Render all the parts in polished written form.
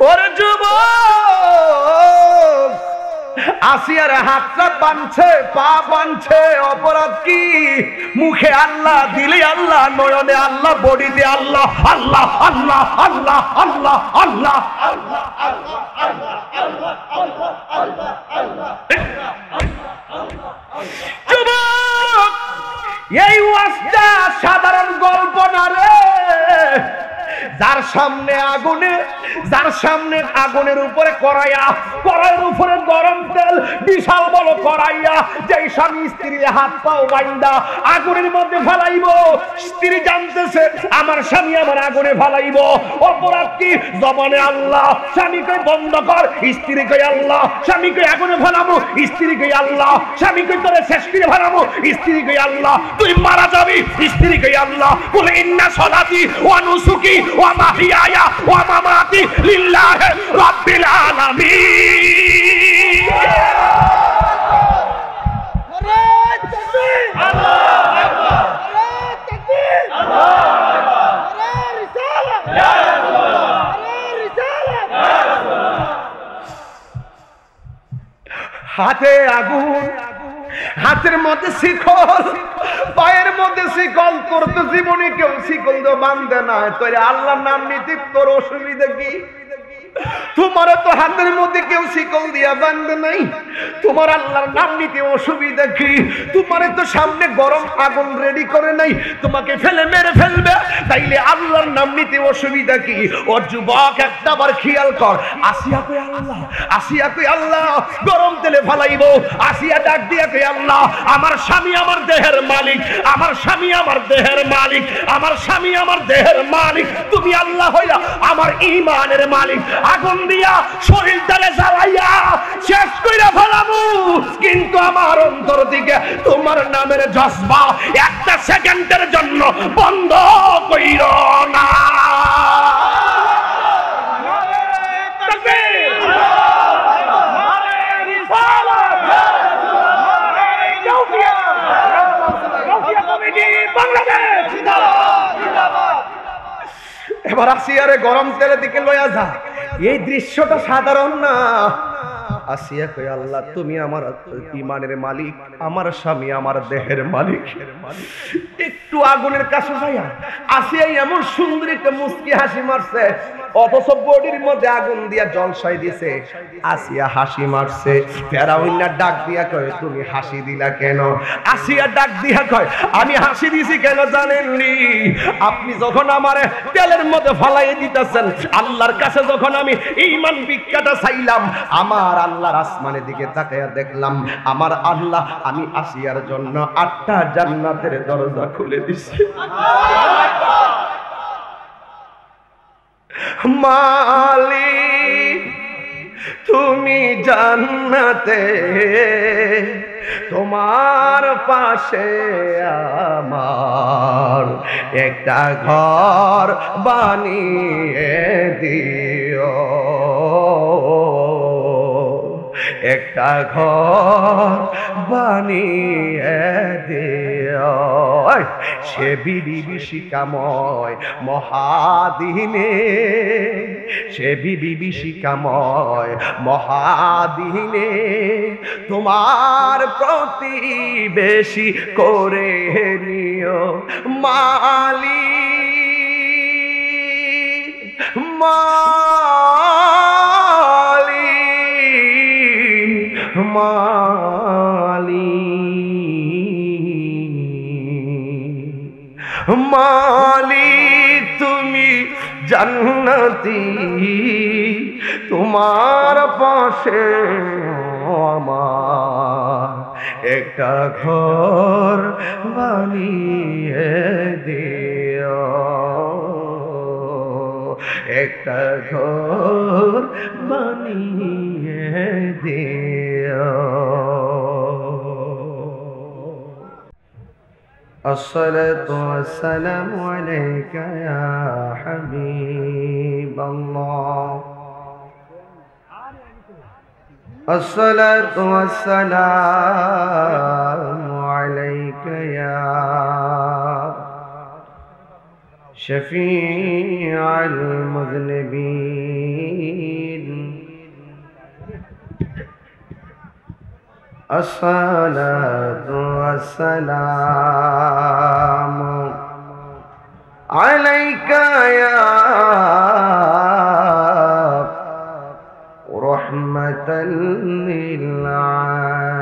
ওরে যুবক, আসিয়ার হাতটা বাঁধছে, পা বাঁধছে, অপরাধ কি? মুখে আল্লাহ, দিলে আল্লাহ, নয়নে আল্লাহ, বডিতে আল্লাহ, আল্লাহ আল্লাহ আল্লাহ আল্লাহ আল্লাহ আল্লাহ আল্লাহ আল্লাহ আল্লাহ। যুবক, এই ওয়াজটা সাধারণ গল্প না রে। যার সামনে আগুনের উপরে কড়াইয়া, কড়াইয়ের উপরে গরম তেল, বিশাল বড় কড়াইয়া, যেই স্বামী স্ত্রী হাত পাও বাইন্দা আগুনের মধ্যে ফেলাইব, স্ত্রী জানতেছে আমার স্বামী আমার আগুনে ফেলাইব, অপরাধ কি? জবানে আল্লাহ, স্বামীকে বন্ধ কর, স্ত্রীকে আল্লাহ, স্বামীকে আগুনে ফেলাবো, স্ত্রীকে আল্লাহ, স্বামীকে তোরে শেষ করে ফেলাবো, স্ত্রীকে আল্লাহ, তুই মারা যাবি, স্ত্রীকে আল্লাহ। বলে ইন্না সলাতি ওয়া নুসুকি ওয়া মাহিয়ায়া ওয়া মামাতি লিল্লাহি রাব্বিল আলামিন। নারে তাকবীর, আল্লাহু আকবার, নারে তাকবীর, আল্লাহু আকবার, নারে রিসালাত, ইয়া রাসূলুল্লাহ, নারে রিসালাত, ইয়া রাসূলুল্লাহ। হাতে আগুন, হাতের মধ্যে শিকল, পায়ের মধ্যে শিকল। তোর তো জীবনে কেউ শিকল তো বাঁধে না, তোর আল্লাহর নাম নিতে তোর অসুবিধা কি? তোমার তো হাতের মধ্যে কেউ শিকল দিয়া বাঁধে নাই, তোমার আল্লাহর নাম নিতে অসুবিধা কি? তোমার তো সামনে গরম আগুন রেডি করে নাই, তোমাকে ফেলে মেরে ফেলবে, তাইলে আল্লাহর নাম নিতে অসুবিধা কি? ও যুবক, একটা বার খেয়াল কর, আসিয়া কই আল্লাহ, আসিয়া কই আল্লাহ, গরম তেলে ফেলাইব। আসিয়া ডাক দিয়া কই আল্লাহ, আমার স্বামী আমার দেহের মালিক, আমার স্বামী আমার দেহের মালিক, আমার স্বামী আমার দেহের মালিক, তুমি আল্লাহ হইয়া আমার ঈমানের মালিক। আগুন দিয়া শরীরটারে জ্বালাইয়া শেষ কইরা ফেলাবো, কিন্তু আমার অন্তর দিকে তোমার নামের জজবা একটা সেকেন্ডের জন্য বন্ধ কইরো না। এবার আসিয়ারে গরম তেলের দিকে লইয়া যা। এই দৃশ্যটা সাধারণ না। আসিয়া কই আল্লাহ, তুমি আমার ঈমানের মালিক, আমার স্বামী আমার দেহের মালিক। একটু আগুনের কাছে যাইয়া আসিয়া এমন সুন্দর একটা মুস্কি হাসি মারছে, অথচ বডির মধ্যে আগুন দিয়া জলসাই দিছে। আসিয়া হাসি মারছে। ফেরাউন ডাক দিয়া কয়, তুমি হাসি দিলা কেন? আসিয়া ডাক দিয়া কয়, আমি হাসি দিছি কেন জানেননি? আপনি যখন আমারে তেলের মধ্যে ফালাই দিতেছেন, আল্লাহর কাছে যখন আমি ঈমান ভিক্ষাটা চাইলাম, আমার আল্লাহর আসমানের দিকে তাকায়া দেখলাম আমার আল্লাহ আমি আসিয়ার জন্য 8টা জান্নাতের দরজা খুলে দিছে। মালিক তুমি জান্নাতে, তোমার পাশে আমার একটা ঘর বানিয়ে দিও, একটা ঘর বানিয়ে দিও। সে বিভীষিকাময় মহাদিনে, সে বিভীষিকাময় মহাদিনে তোমার প্রতিবেশী করে নিও মালিক, মালিক, মালিক, মালিক তুমি জান্নাতি, তোমার পাশে আমার একটা ঘর বানিয়ে দিও, একটা ঘর বানিয়ে দিও। الصلاة والسلام عليك يا حبيب الله، الصلاة والسلام عليك يا شفيع المذنبين، আসসালাতু ওয়াসসালামু আলাইকা ইয়া রাহমাতাল লিল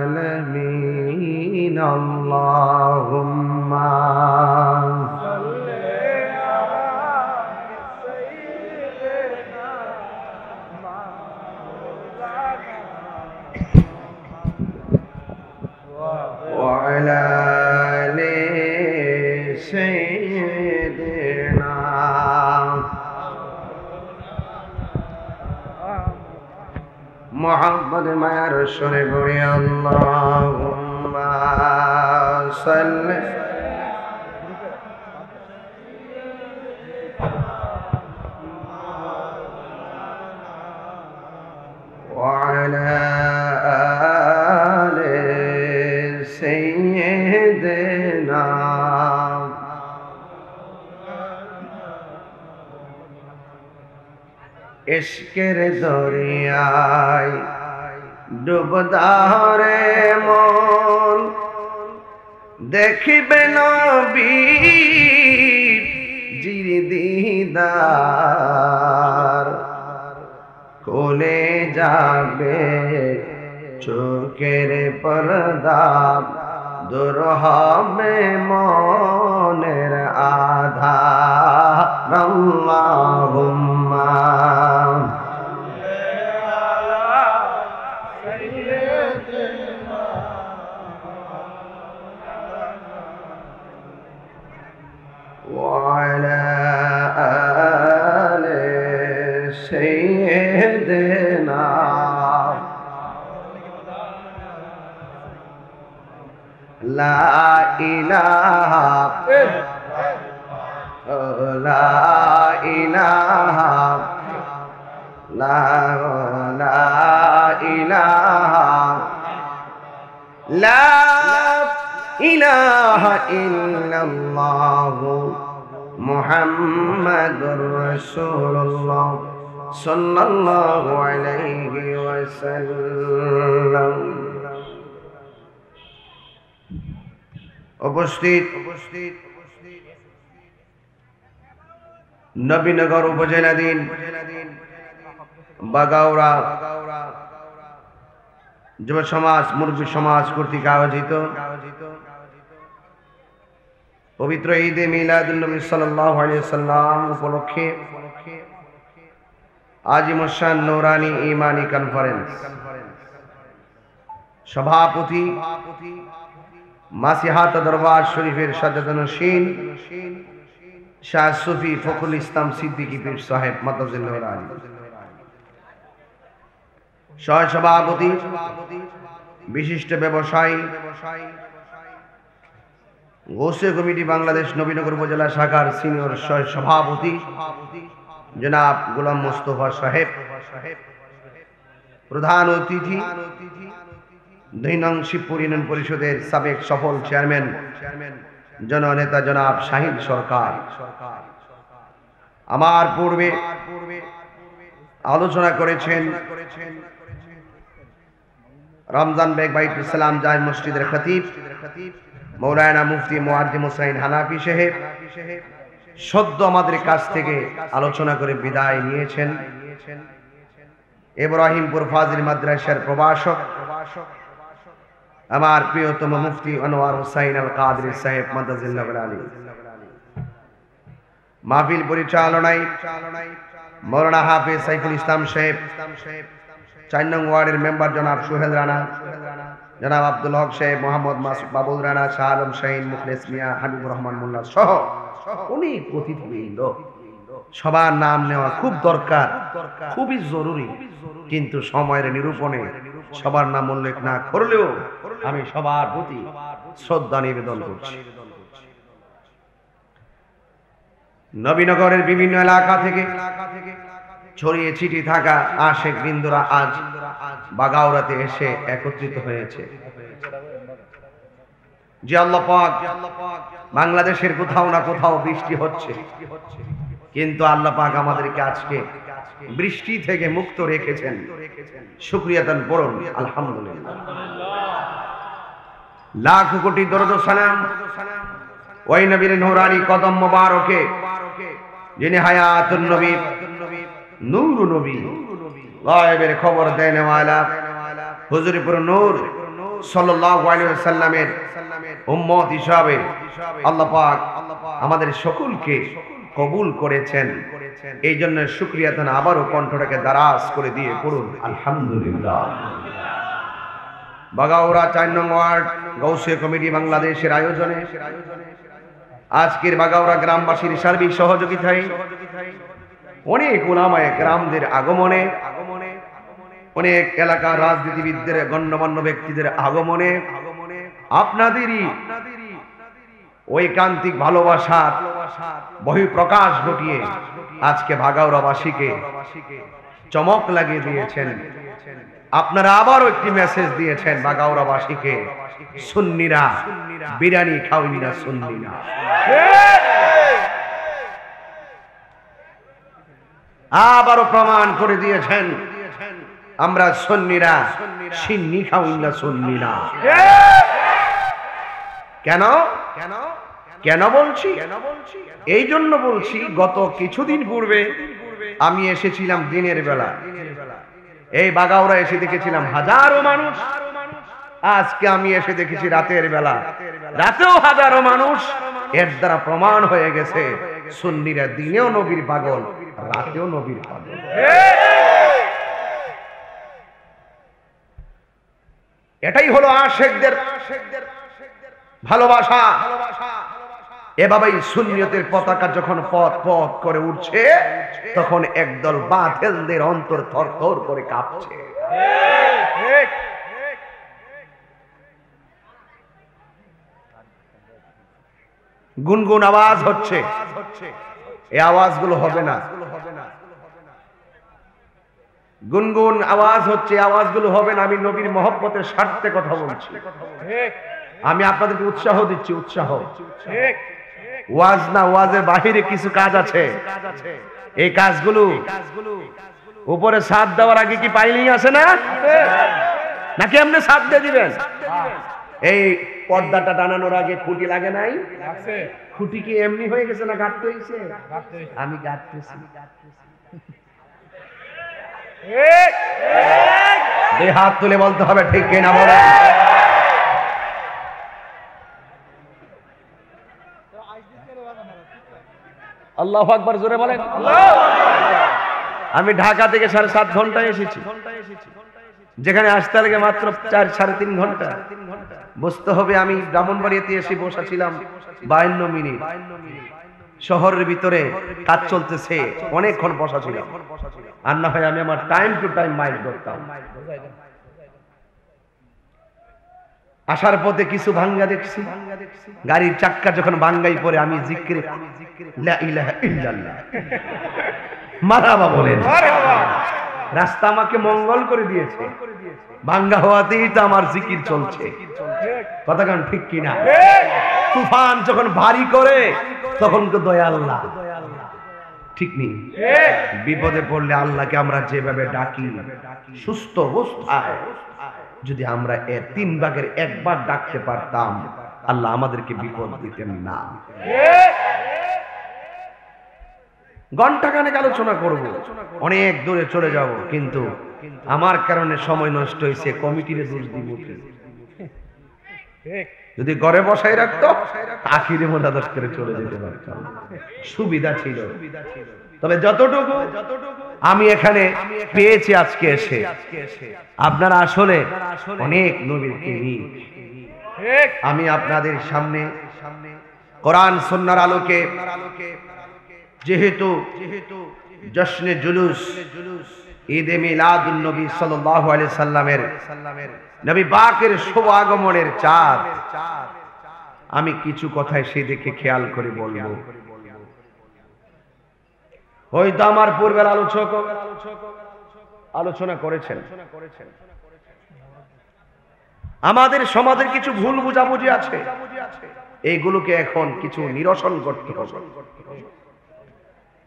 আলামিন আল্লাহুম্মা وعلى آل سيدنا محمد ما رسول بري اللهم صل وعلى آل سيدنا ইশকের দরিয়ায় ডুব দারে মন দেখিবে নবীর জির দিদার কোলে যাবে চোখের পর্দা দূর হবে মনের আধার আল্লাহুম্মা وعلى آل سيدنا لا إله لا إله لا إله لا إله إلا الله محمد رسول الله صلى الله عليه وسلم উপস্থিত নবীনগর উপজেলাধীন বাগাউড়া যুব সমাজ মুরব্বী সমাজ কর্তৃক আয়োজিত পবিত্র ঈদে মিলাদুন নবী সাল্লাল্লাহু আলাইহি ওয়াসাল্লাম উপলক্ষে আজিমুশান নূরানী ঈমানী কনফারেন্স সভাপতি মাসিহাত দরবার শরীফের সাজ্জাদানশীন শাহ সুফি ফখরুল ইসলাম সিদ্দিকী পীর সাহেব মাদ্দাজিল নূরানী সহ সভাপতি বিশিষ্ট ব্যবসায়ী গোসে কমিটি বাংলাদেশ নবীনগর উপজেলা শাখার সিনিয়র সহ সভাপতি জনাব গোলাম মোস্তফা সাহেব, প্রধান অতিথি 2 নং শিবপুর ইউনিয়ন পরিষদের সাবেক সফল চেয়ারম্যান জননেতা জনাব শাহিদ সরকার। আমার পূর্বে আলোচনা করেছেন রমজান বেগ বাইতুল সালাম জামে মসজিদের খতিব মৌলানা মুফতি মুআজ্জিম হুসাইন হানাফি সাহেব। সদ্য আমাদের কাছ থেকে আলোচনা করে বিদায় নিয়েছেন ইব্রাহিমপুর ফাজিল মাদ্রাসার প্রভাষক আমার প্রিয়তম মুফতি আনোয়ার হুসাইন আল কাদরি সাহেব মাদ্দাজিল্লাহ আলী। মাহফিল পরিচালনায় মৌলানা হাফেজ সাইফুল ইসলাম সাহেব, 4 নং ওয়ার্ডের মেম্বার জনাব সোহেল রানা, জনাব আব্দুল হক সাহেব, মোহাম্মদ মাসুদ বাবুল রানা, শাহ আলম শাহিন, মুখলেস মিয়া, হাবিবুর রহমান মোল্লা সহ অনেক অতিথিবৃন্দ। সবার নাম নেওয়া খুব দরকার, খুবই জরুরি, কিন্তু সময়ের নিরূপণে সবার নাম উল্লেখ না করলেও আমি সবার প্রতি শ্রদ্ধা নিবেদন করছি। নবীনগরের বিভিন্ন এলাকা থেকে ছড়িয়ে ছিটিয়ে থাকা আশেক বৃন্দরা আজ বাগাউড়াতে এসে একত্রিত হয়েছে। যে আল্লাহ পাক বাংলাদেশের কোথাও না কোথাও বৃষ্টি হচ্ছে, কিন্তু আল্লাহ পাক আমাদেরকে আজকে বৃষ্টি থেকে মুক্ত রেখেছেন। শুকরিয়া দান করুন আলহামদুলিল্লাহ। লাখ কোটি দরুদ ও সালাম ওই নবীর নূরানি কদম মোবারকে, যিনি হায়াতুন নবী, নূর নবী, গায়েবের খবর দেনে ওয়ালা হুজুরপুর নূর সাল্লাল্লাহু আলাইহি ওয়াসাল্লামের উম্মত হিসাবে আল্লাহ পাক আমাদের সকলকে কবুল করেছেন। এই জন্য শুকরিয়া তান আবারও কণ্ঠটাকে দারাজ করে দিয়ে পড়ুন আলহামদুলিল্লাহ। বাগাউড়া 4 নং ওয়ার্ড গৌসিয়া কমিটি বাংলাদেশের আয়োজনে আজকের বাগাউড়া গ্রামবাসীর সার্বিক সহযোগিতায় অনেক উলামায়ে কেরামদের আগমনে, অনেক এলাকার রাজনীতিবিদদের গণ্যমান্য ব্যক্তিদের আগমনে আপনাদেরই ঐকান্তিক ভালোবাসার বহিঃপ্রকাশ ঘটিয়ে আজকে বাগাউড়াবাসীকে চমক লাগিয়ে দিয়েছেন। আপনারা আবারও একটি মেসেজ দিয়েছেন বাগাউড়াবাসীকে, সুন্নিরা বিরিয়ানি খাওয়াই না, সুন্নিরা। আবারও প্রমাণ করে দিয়েছেন আমরা সুন্নিরা সিন্নি খাওয়াই না, সুন্নিরা। কেন কেন বলছি? এই জন্য বলছি, গত কিছুদিন পূর্বে আমি এসেছিলাম দিনের বেলা, এই বাগাউড়া এসে দেখেছিলাম হাজারো মানুষ। আজকে আমি এসে দেখেছি রাতের বেলা, রাতেও হাজারো মানুষ। এর দ্বারা প্রমাণ হয়ে গেছে সুন্নিরা দিনেও নবীর পাগল, রাতেও নবীর পাগল। এটাই হলো আশিকদের ভালোবাসা। এভাবেই সুন্নিয়তের পতাকা যখন পথ পথ করে উঠছে, তখন একদল বাতিলদের অন্তর থরথর করে কাঁপছে। গুনগুন আওয়াজ হচ্ছে, এই আওয়াজগুলো হবে না। গুনগুন আওয়াজ হচ্ছে, আওয়াজগুলো হবে না। আমি নবীর মহব্বতের স্বার্থে কথা বলছি। আমি আপনাদেরকে উৎসাহ দিচ্ছি, উৎসাহ। ওয়াজ না, ওয়াজের বাহিরে কিছু কাজ আছে। এই কাজগুলো উপরে ছাদ দেওয়ার আগে কি পাইলিং আছে না, নাকি আপনি ছাদ দিয়ে দিবেন? এই পর্দাটা টানানোর আগে খুঁটি লাগে নাই? খুঁটি কি এমনি হয়ে গেছে না গাঁটতে হয়েছে? আমি গাঁটতেছি। এই হাত তুলে বলতে হবে ঠিক কিনা বলেন। আল্লাহু আকবার, জোরে বলেন। আমি ঢাকা থেকে 7.5 ঘন্টায় এসেছি, যেখানে আসতে লাগে মাত্র 4-3.5 ঘন্টা। বুঝতে হবে আমি ব্রাহ্মণবাড়িয়াতে এসে বসা ছিলাম 52 মিনিট। শহরের ভিতরে কাজ চলতেছে, অনেকক্ষণ বসা ছিলাম। আর না হয় আমি আমার টাইম টু টাইম মাইক ধরতাম। আসার পথে কিছু ভাঙ্গা দেখছি, গাড়ির চাক্কা যখন ভাঙ্গাই পড়ে আমি জিকিরে লা ইলাহা ইল্লাল্লাহ মারহাবা বলেন। রাস্তা আমাকে মঙ্গল করে দিয়েছে, ভাঙ্গা হওয়াতেই তো আমার জিকির চলছে। কথা কান ঠিক কিনা? তুফান যখন ভারী করে তখন তো দয়া আল্লাহ, ঠিক নেই? বিপদে পড়লে আল্লাহকে আমরা যেভাবে ডাকি, সুস্থ অবস্থায় যদি আমরা 3 ভাগের 1 ভাগ ডাকতে পারতাম, আল্লাহ আমাদেরকে বিপদ দিতেন না। ঘন্টা খানেক আলোচনা করব, অনেক দূরে চলে যাব, কিন্তু আমার কারণে সময় নষ্ট হয়েছে। কমিটির দোষ দিব কি? যদি ঘরে বসাই রাখতো আখিরে মোনাজাত করে চলে যেতে পারতাম, সুবিধা ছিল। তবে যতটুকু আমি এখানে পেয়েছি আজকে এসে, আপনারা আসলে অনেক নবীর প্রেমী। আমি আপনাদের সামনে কোরআন সুন্নাহর আলোকে, যেহেতু জশ্নে জুলুস ঈদে মিলাদুন নবী সাল্লাল্লাহু আলাইহি সাল্লামের নবী পাকের শুভ আগমনের চাঁদ, আমি কিছু কথায় সেই দেখে খেয়াল করে বলবো। হয়তো আমার পূর্বের আলোচক আলোচনা করেছেন, আমাদের সমাজের কিছু ভুল বুঝাবুঝি আছে, এইগুলোকে এখন কিছু নিরসন করতে হবে।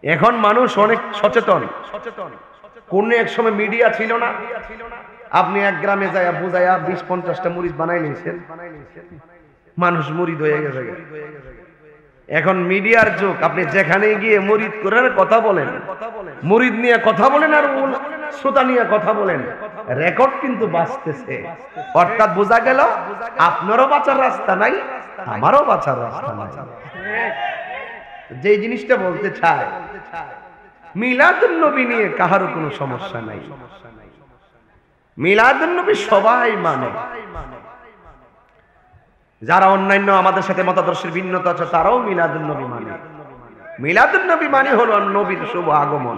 এখন মানুষ অনেক সচেতন, কোন এক সময় মিডিয়া ছিল না, আপনি এক গ্রামে যায়া বুঝাইয়া 20-50টা মুরিদ বানাই নিয়েছেন, মানুষ মুরিদ হয়ে গেছে। এখন মিডিয়ার যুগ, আপনি যেখানে গিয়ে মুরিদ করার কথা বলেন, মুরিদ নিয়ে কথা বলেন আর শ্রোতা নিয়ে কথা বলেন, রেকর্ড কিন্তু বাঁচতেছে। অর্থাৎ বোঝা গেল আপনারও বাঁচার রাস্তা নাই, আমারও বাঁচার রাস্তা নাই। যে জিনিসটা বলতে চায়, মিলাদুন নবী নিয়ে কাহারও কোনো সমস্যা নাই। মিলাদুন নবী সবাই মানে। যারা অন্যান্য আমাদের সাথে মতাদর্শের ভিন্নতা আছে তারাও মিলাদুন নবী মানে। মিলাদুন নবী মানে হলো নবীর শুভ আগমন।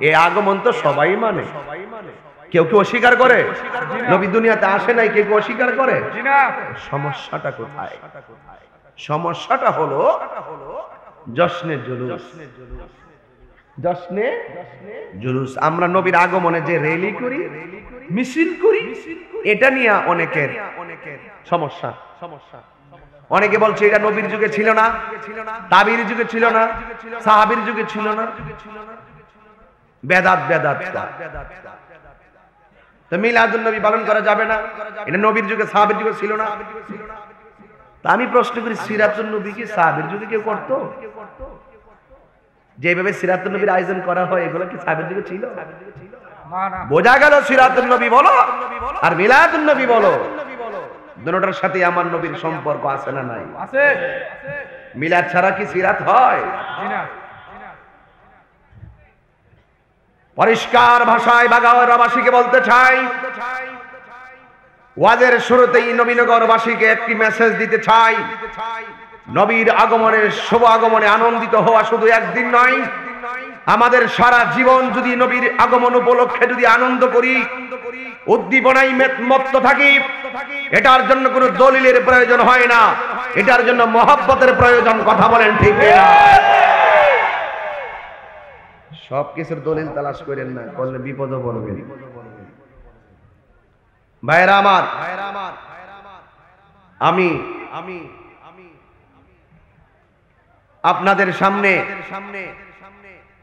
এই আগমন তো সবাই মানে। কেউ কেউ অস্বীকার করে? নবী দুনিয়াতে আসে নাই, কেউ কেউ অস্বীকার করে? সমস্যাটা কোথায়? সমস্যাটা হলো জশ্নে জুলুস। জশ্নে জুলুস, আমরা নবীর আগমনে যে র্যালি করি, মিছিল করি, এটা নিয়ে অনেকের সমস্যা। অনেকে বলছে এটা নবীর যুগে ছিল না, তাবির যুগে ছিল না, সাহাবীর যুগে ছিল না। বেদাত বেদাত। তো মিলাদুন নবী পালন করা যাবে না, এটা নবীর যুগে সাহাবীর যুগে ছিল না। তা আমি প্রশ্ন করি, সিরাতুন নবী কি সাহাবীর যুগে কেউ করতো? যেভাবে সিরাতুন নবীর আয়োজন করা হয়, এগুলো কি সাহাবীর যুগে ছিল? বোঝা গেল সিরাতুন নবী বলো আর মিলাদুন নবী বলো, দুটোটার সাথে আমার নবীর সম্পর্ক আছে না নাই? আছে। মিলাদ ছাড়া কি সিরাত হয়? পরিষ্কার ভাষায় বাগাওয়ারাবাসীকে বলতে চাই, ওয়াজের শুরুতেই নবীনগরবাসীকে একটি মেসেজ দিতে চাই। নবীর আগমনের শুভ আগমনে আনন্দিত হওয়া শুধু একদিন নয়, আমাদের সারা জীবন যদি নবীর আগমন উপলক্ষে যদি আনন্দ করি, উদ্দীপনায় মত্ত থাকি, এটার জন্য কোনো দলিলের প্রয়োজন হয় না, এটার জন্য মহব্বতের প্রয়োজন। কথা বলেন ঠিক না? সবকিছুর দলিল তালাশ করেন না, করলে বিপদে পড়বেন। ভাইরা আমার, আমি আপনাদের সামনে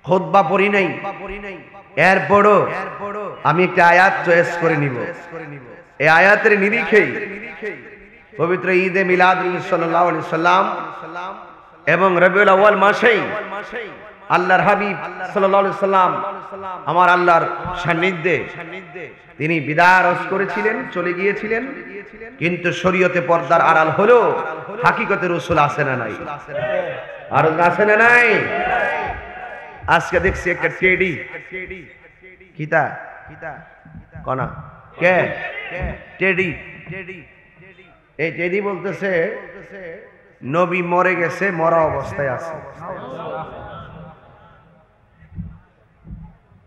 খুতবা পড়ি নাই, এরপরও আমি একটা আয়াত চয়েস করে নিব। এই আয়াতের নিরিখেই পবিত্র ঈদে মিলাদ সাল্লাল্লাহু আলাইহি সাল্লাম এবং রবিউল আউয়াল মাসেই আল্লাহর হাবিব সাল্লাল্লাহু আলাইহি সাল্লাম আমার আল্লাহর সান্নিধ্যে তিনি বিদায় রস করেছিলেন, চলে গিয়েছিলেন। কিন্তু শরীয়তে পর্দার আড়াল হলো হাকিকতে রাসূল আছে না নাই? আর আছে না নাই? আজকে দেখছি একটা টেডি, কিতা কনা কে টেডি, এই টেডি বলতেছে নবী মরে গেছে, মরা অবস্থায় আছে।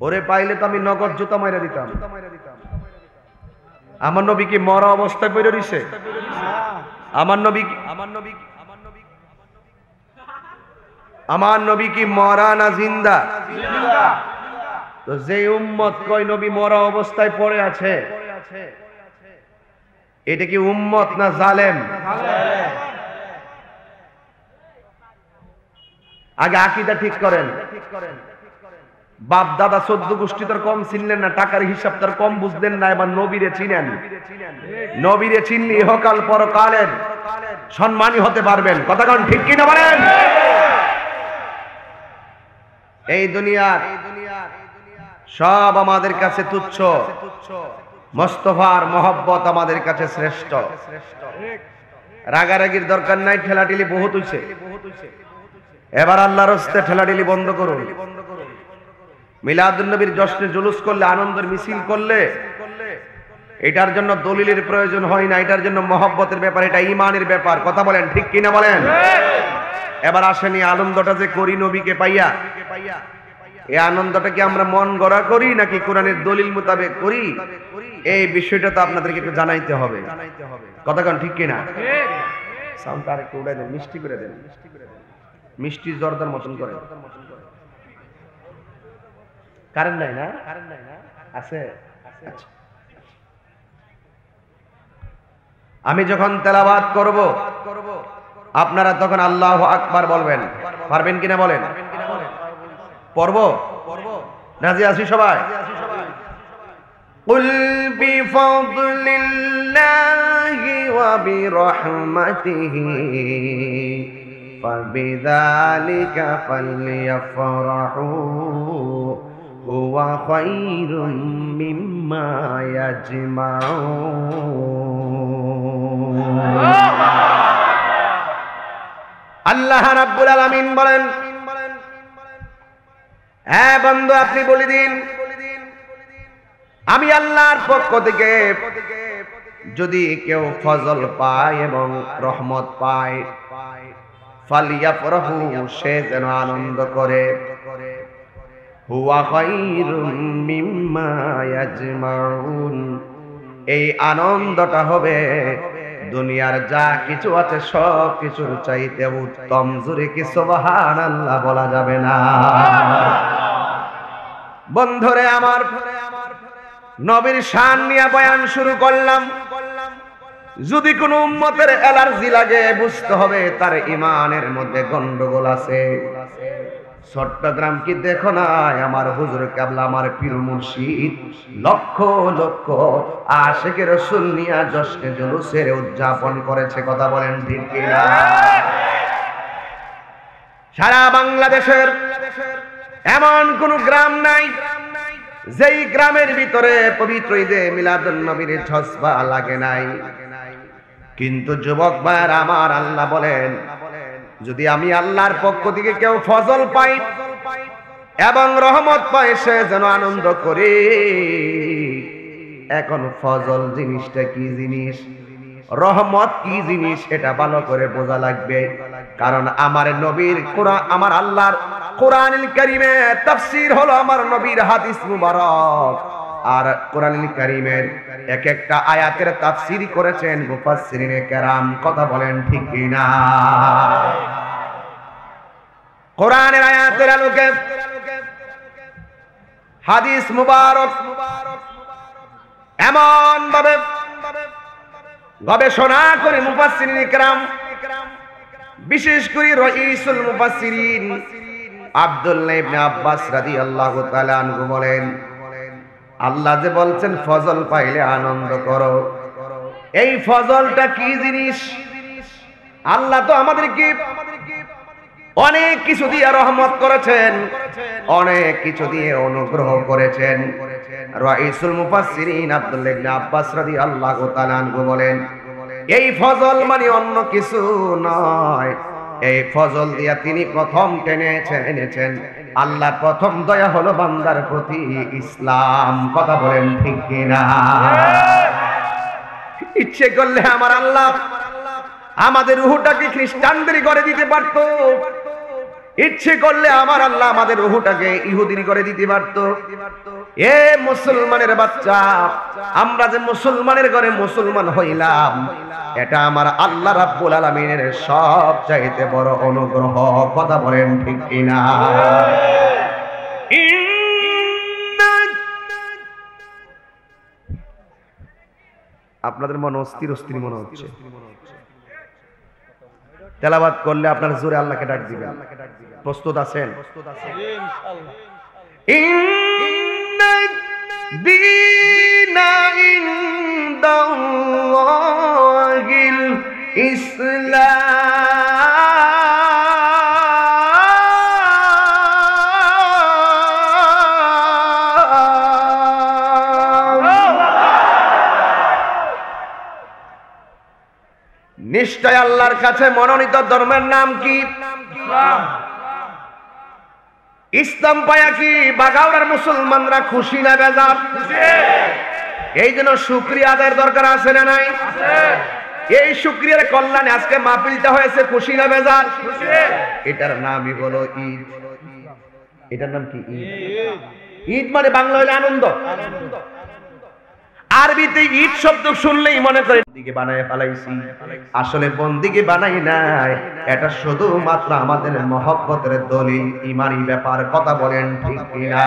ওরে পাইলে তো আমি নগদ জুতা মাইরা দিতাম। আমার নবী কি মরা অবস্থায় পড়ে রইছে? আমার নবী কি মরা না জিন্দা? তো যে উম্মত কয় নবী মরা অবস্থায় পড়ে আছে, এটা কি উম্মত না জালেম? আগে আকীদা ঠিক করেন। বাপ দাদা 14 গোষ্ঠী তোর কম চিনলেন না, টাকার হিসাব তোর কম বুঝলেন না, এবার নবীরে চিনেন। নবীরে চিনলে ইহকাল পরকালের সম্মানী হতে পারবেন। কথা কোন ঠিক কিনা বলেন? এই দুনিয়ার সব আমাদের কাছে তুচ্ছ, মুস্তাফার মহব্বত আমাদের কাছে শ্রেষ্ঠ। রাগারাগির দরকার নাই, ঠেলাঠেলি বহুত হইছে। এবার আল্লাহর রাস্তে ঠেলাঠেলি বন্ধ করুন। মিলাদুন নবীর জশ্নে জুলুস করলে, আনন্দের মিছিল করলে, এটার জন্য দলিলের প্রয়োজন হয় না, এটার জন্য মহব্বতের ব্যাপার, এটা ঈমানের ব্যাপার। কথা বলেন ঠিক কিনা বলেন? এবার আসেনি আনন্দটা যে করি নবীকে পাইয়া, এই আনন্দটা কি আমরা মন গড়া করি নাকি কোরআনের দলিল মোতাবেক করি? এই বিষয়টা তো আপনাদেরকে একটু জানাইতে হবে। কথা কোন ঠিক কিনা? সাউন্ড আরেকটু উড়াই দেন, মিষ্টি করে দেন, মিষ্টি জর্দার মতন করে। কারেন্ট নাই না? আছে। আমি যখন তেলাওয়াত করব আপনারা তখন আল্লাহু আকবার বলবেন। পারবেন কিনা বলেন? পড়ব? রাজি আছি সবাই? কুল বিফাদলিল্লাহি ওয়া বিরহমাতিহি ফাবিযালিকা ফালইফরাহু হুয়া খায়রুম মিম্মা ইয়াজমাউন। আল্লাহ রাব্বুল আলামিন বলেন, হ্যাঁ বন্ধু আপনি বলে দিন, আমি আল্লাহর পক্ষ থেকে যদি কেউ ফজল পায় এবং রহমত পায়, ফালিয়াফরাহু, সে যেন আনন্দ করে, হুয়া খায়রুম মিম্মা ইয়াজমাউন, এই আনন্দটা হবে দুনিয়ার যা কিছু আছে সব কিছুর চাইতে উত্তম। জোরে কি সুবহানাল্লাহ বলা যাবে না? বন্ধুরে আমার, নবীর শান নিয়ে বয়ান শুরু করলাম। যদি কোনো উম্মতের অ্যালার্জি লাগে বুঝতে হবে তার ঈমানের মধ্যে গন্ডগোল আছে। চট্টগ্রাম কি দেখো না, আমার হুজুর কেবলা, আমার পীর মুর্শিদ লক্ষ লক্ষ আশিকের রাসূল নিয়া জশ্নে জুলুসের উদযাপন করেছে। কথা বলেন ঠিক কিনা? সারা বাংলাদেশের এমন কোন গ্রাম নাই যেই গ্রামের ভিতরে পবিত্র ঈদে মিলাদুন নবীর জজবা লাগে নাই। কিন্তু যুবক ভাইয়ের আমার, আল্লাহ বলেন, যদি আমি আল্লাহর পক্ষ থেকে কেউ ফজল পাই এবং রহমত পাই, সে যেন আনন্দ করে। এখন ফজল জিনিসটা কি জিনিস, রহমত কি জিনিস, এটা ভালো করে বোঝা লাগবে। কারণ আমার নবীর কোরআন, আমার আল্লাহর কোরআনুল কারীমে তাফসীর হলো আমার নবীর হাদিস মুবারক। আর কোরআনুল কারীমের এক একটা আয়াতের তাফসীর করেছেন মুফাসসিরিনে কেরাম। কথা বলেন ঠিক কিনা? কোরআনের আয়াতের আলোকে হাদিস মুবারক এমন ভাবে গবেষণা করে মুফাসসিরিনে কেরাম, বিশেষ করে রাইসুল মুফাসসিরিন আব্দুল্লাহ ইবনে আব্বাস রাদিয়াল্লাহু তাআলা আনহু বলেন, আল্লাহ যে বলছেন ফজল পাইলে আনন্দ করো, এই ফজলটা কি জিনিস? আল্লাহ তো আমাদেরকে অনেক কিছু দিয়ে রহমত করেছেন, অনেক কিছু দিয়ে অনুগ্রহ করেছেন। রাইসুল মুফাসসিরিন আব্দুল্লাহ ইবনে আব্বাস রাদিয়াল্লাহু তাআলা আনহু বলেন, এই ফজল মানে অন্য কিছু নয়। এই ফজল দিয়া তিনি প্রথম এনেছেন আল্লাহর প্রথম দয়া হলো বান্দার প্রতি ইসলাম। কথা বলেন ঠিক কিনা? ইচ্ছে করলে আমার আল্লাহ আমাদের রূহটাকে খ্রিস্টানদের করে দিতে পারত, ইচ্ছে করলে আমার আল্লাহ আমাদের রূহটাকে ইহুদির করে দিতে পারত। এ মুসলমানের বাচ্চা, আমরা যে মুসলমানের ঘরে মুসলমান হইলাম, এটা আমার আল্লাহ রাব্বুল আলামিনের সবচাইতে বড় অনুগ্রহ। কথা বলেন ঠিক কিনা? আপনাদের মনে অস্থির অস্থির মনে হচ্ছে, তেলাওয়াত করলে আপনার জোরে আল্লাহকে ডাক দিবেন। প্রস্তুত আছেন? ইন্না দীনা ইনদাল্লাহিল ইসলাম। নিশ্চয় আল্লাহর কাছে মনোনীত ধর্মের নাম কি? ইসলাম পায়া কি বাগাউড়ার মুসলমানরা খুশি না বেজার? এই জন্য শুকরিয়া আদায়ের দরকার আছে না নাই? এই শুকরিয়ার কল্যাণে আজকে মাহফিলটা হয়েছে, খুশি না বেজার? এটার নামই হলো ঈদ। এটার নাম কি? ঈদ। ঈদ মানে বাংলা হলো আনন্দ, আরবিতে ঈদ শব্দ শুনলেই মনে করে বন্দিকে বানায় ফেলাইছি। আসলে বন্দিকে বানাই নাই, এটা শুধুমাত্র আমাদের মহব্বতের দলিল, ঈমানি ব্যাপার। কথা বলেন ঠিক কিনা?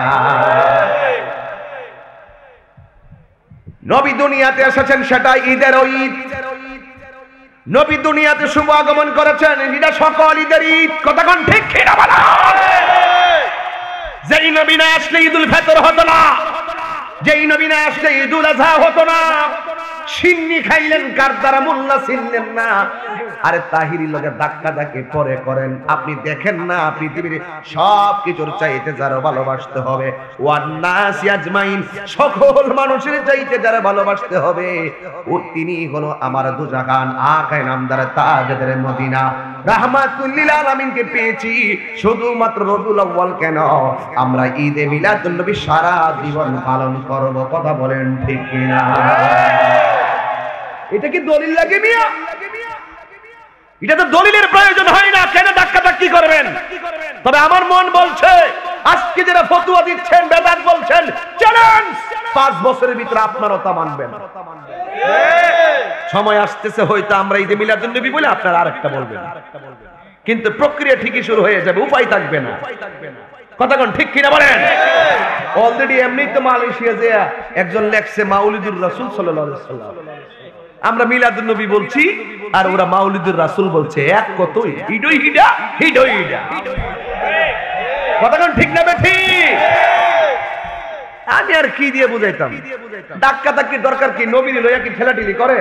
নবী দুনিয়াতে এসেছেন, সেটা ঈদের ঈদ। নবী দুনিয়াতে শুভ আগমন করেছেন, এটা সকল ঈদের ঈদ। কথা কোন ঠিক কিনা বলা? যেই নবী না আসলে ঈদুল ফিতর হতো না, যেই নবী না আসলে ঈদুল আযহা হতো না। সিন্নি খাইলেন কার দ্বারা? মোল্লা চিনলেন না। আরে তাহিরি লোকে ধাক্কা ধাক্কি পরে করেন, আপনি দেখেন না পৃথিবীর সব কিছুর চাইতে যারা ভালোবাসতে হবে, ওয়ান্নাস আজমাইন, সকল মানুষের চাইতে যারা ভালোবাসতে হবে, ও তিনি হলো আমার দুজাহান আকায়ে নামদার তাজদারে মদিনা রাহমাতুল লিল আলামিনকে পেয়েছি। শুধুমাত্র রবিউল আউয়াল কেন, আমরা ঈদে মিলাদুন নবী সারা জীবন পালন করব। কথা বলেন ঠিক কিনা? এটা কি দলিল লাগে মিয়া? এটা তো দলিলের প্রয়োজন হয় না, কেন ধাক্কা ধাক্কি করবেন? তবে আমার মন বলছে আজকে যারা ফতোয়া দিচ্ছেন, বেদাত বলছেন, চ্যালেঞ্জ 5 বছরের ভিতরে আপনারা তা মানবেন। সময় আসতেছে হয়তো আমরা ঈদে মিলাদুন নবী বলে আপনারা আরেকটা বলবেন, কিন্তু প্রক্রিয়া ঠিকই শুরু হয়ে যাবে, উপায় থাকবে না। কথা কোন ঠিক কিনা বলেন? অলরেডি এমনি তো মালয়েশিয়া যে একজন লেখছে মাউলিদুর রাসূল সাল্লাল্লাহু আলাইহি ওয়াসাল্লাম, আমরা মিলাদুন নবী বলছি আর ওরা মাউলিদুর রাসূল বলছে, এক কতই হিডই হিডা হিডই হিডা। কথা কোন ঠিক না বেঠি? আমি আর কি দিয়ে বুঝাইতাম? ধাক্কা ধাক্কির দরকার কি? নবীরে লইয়া কি ঠেলাঠেলি করে?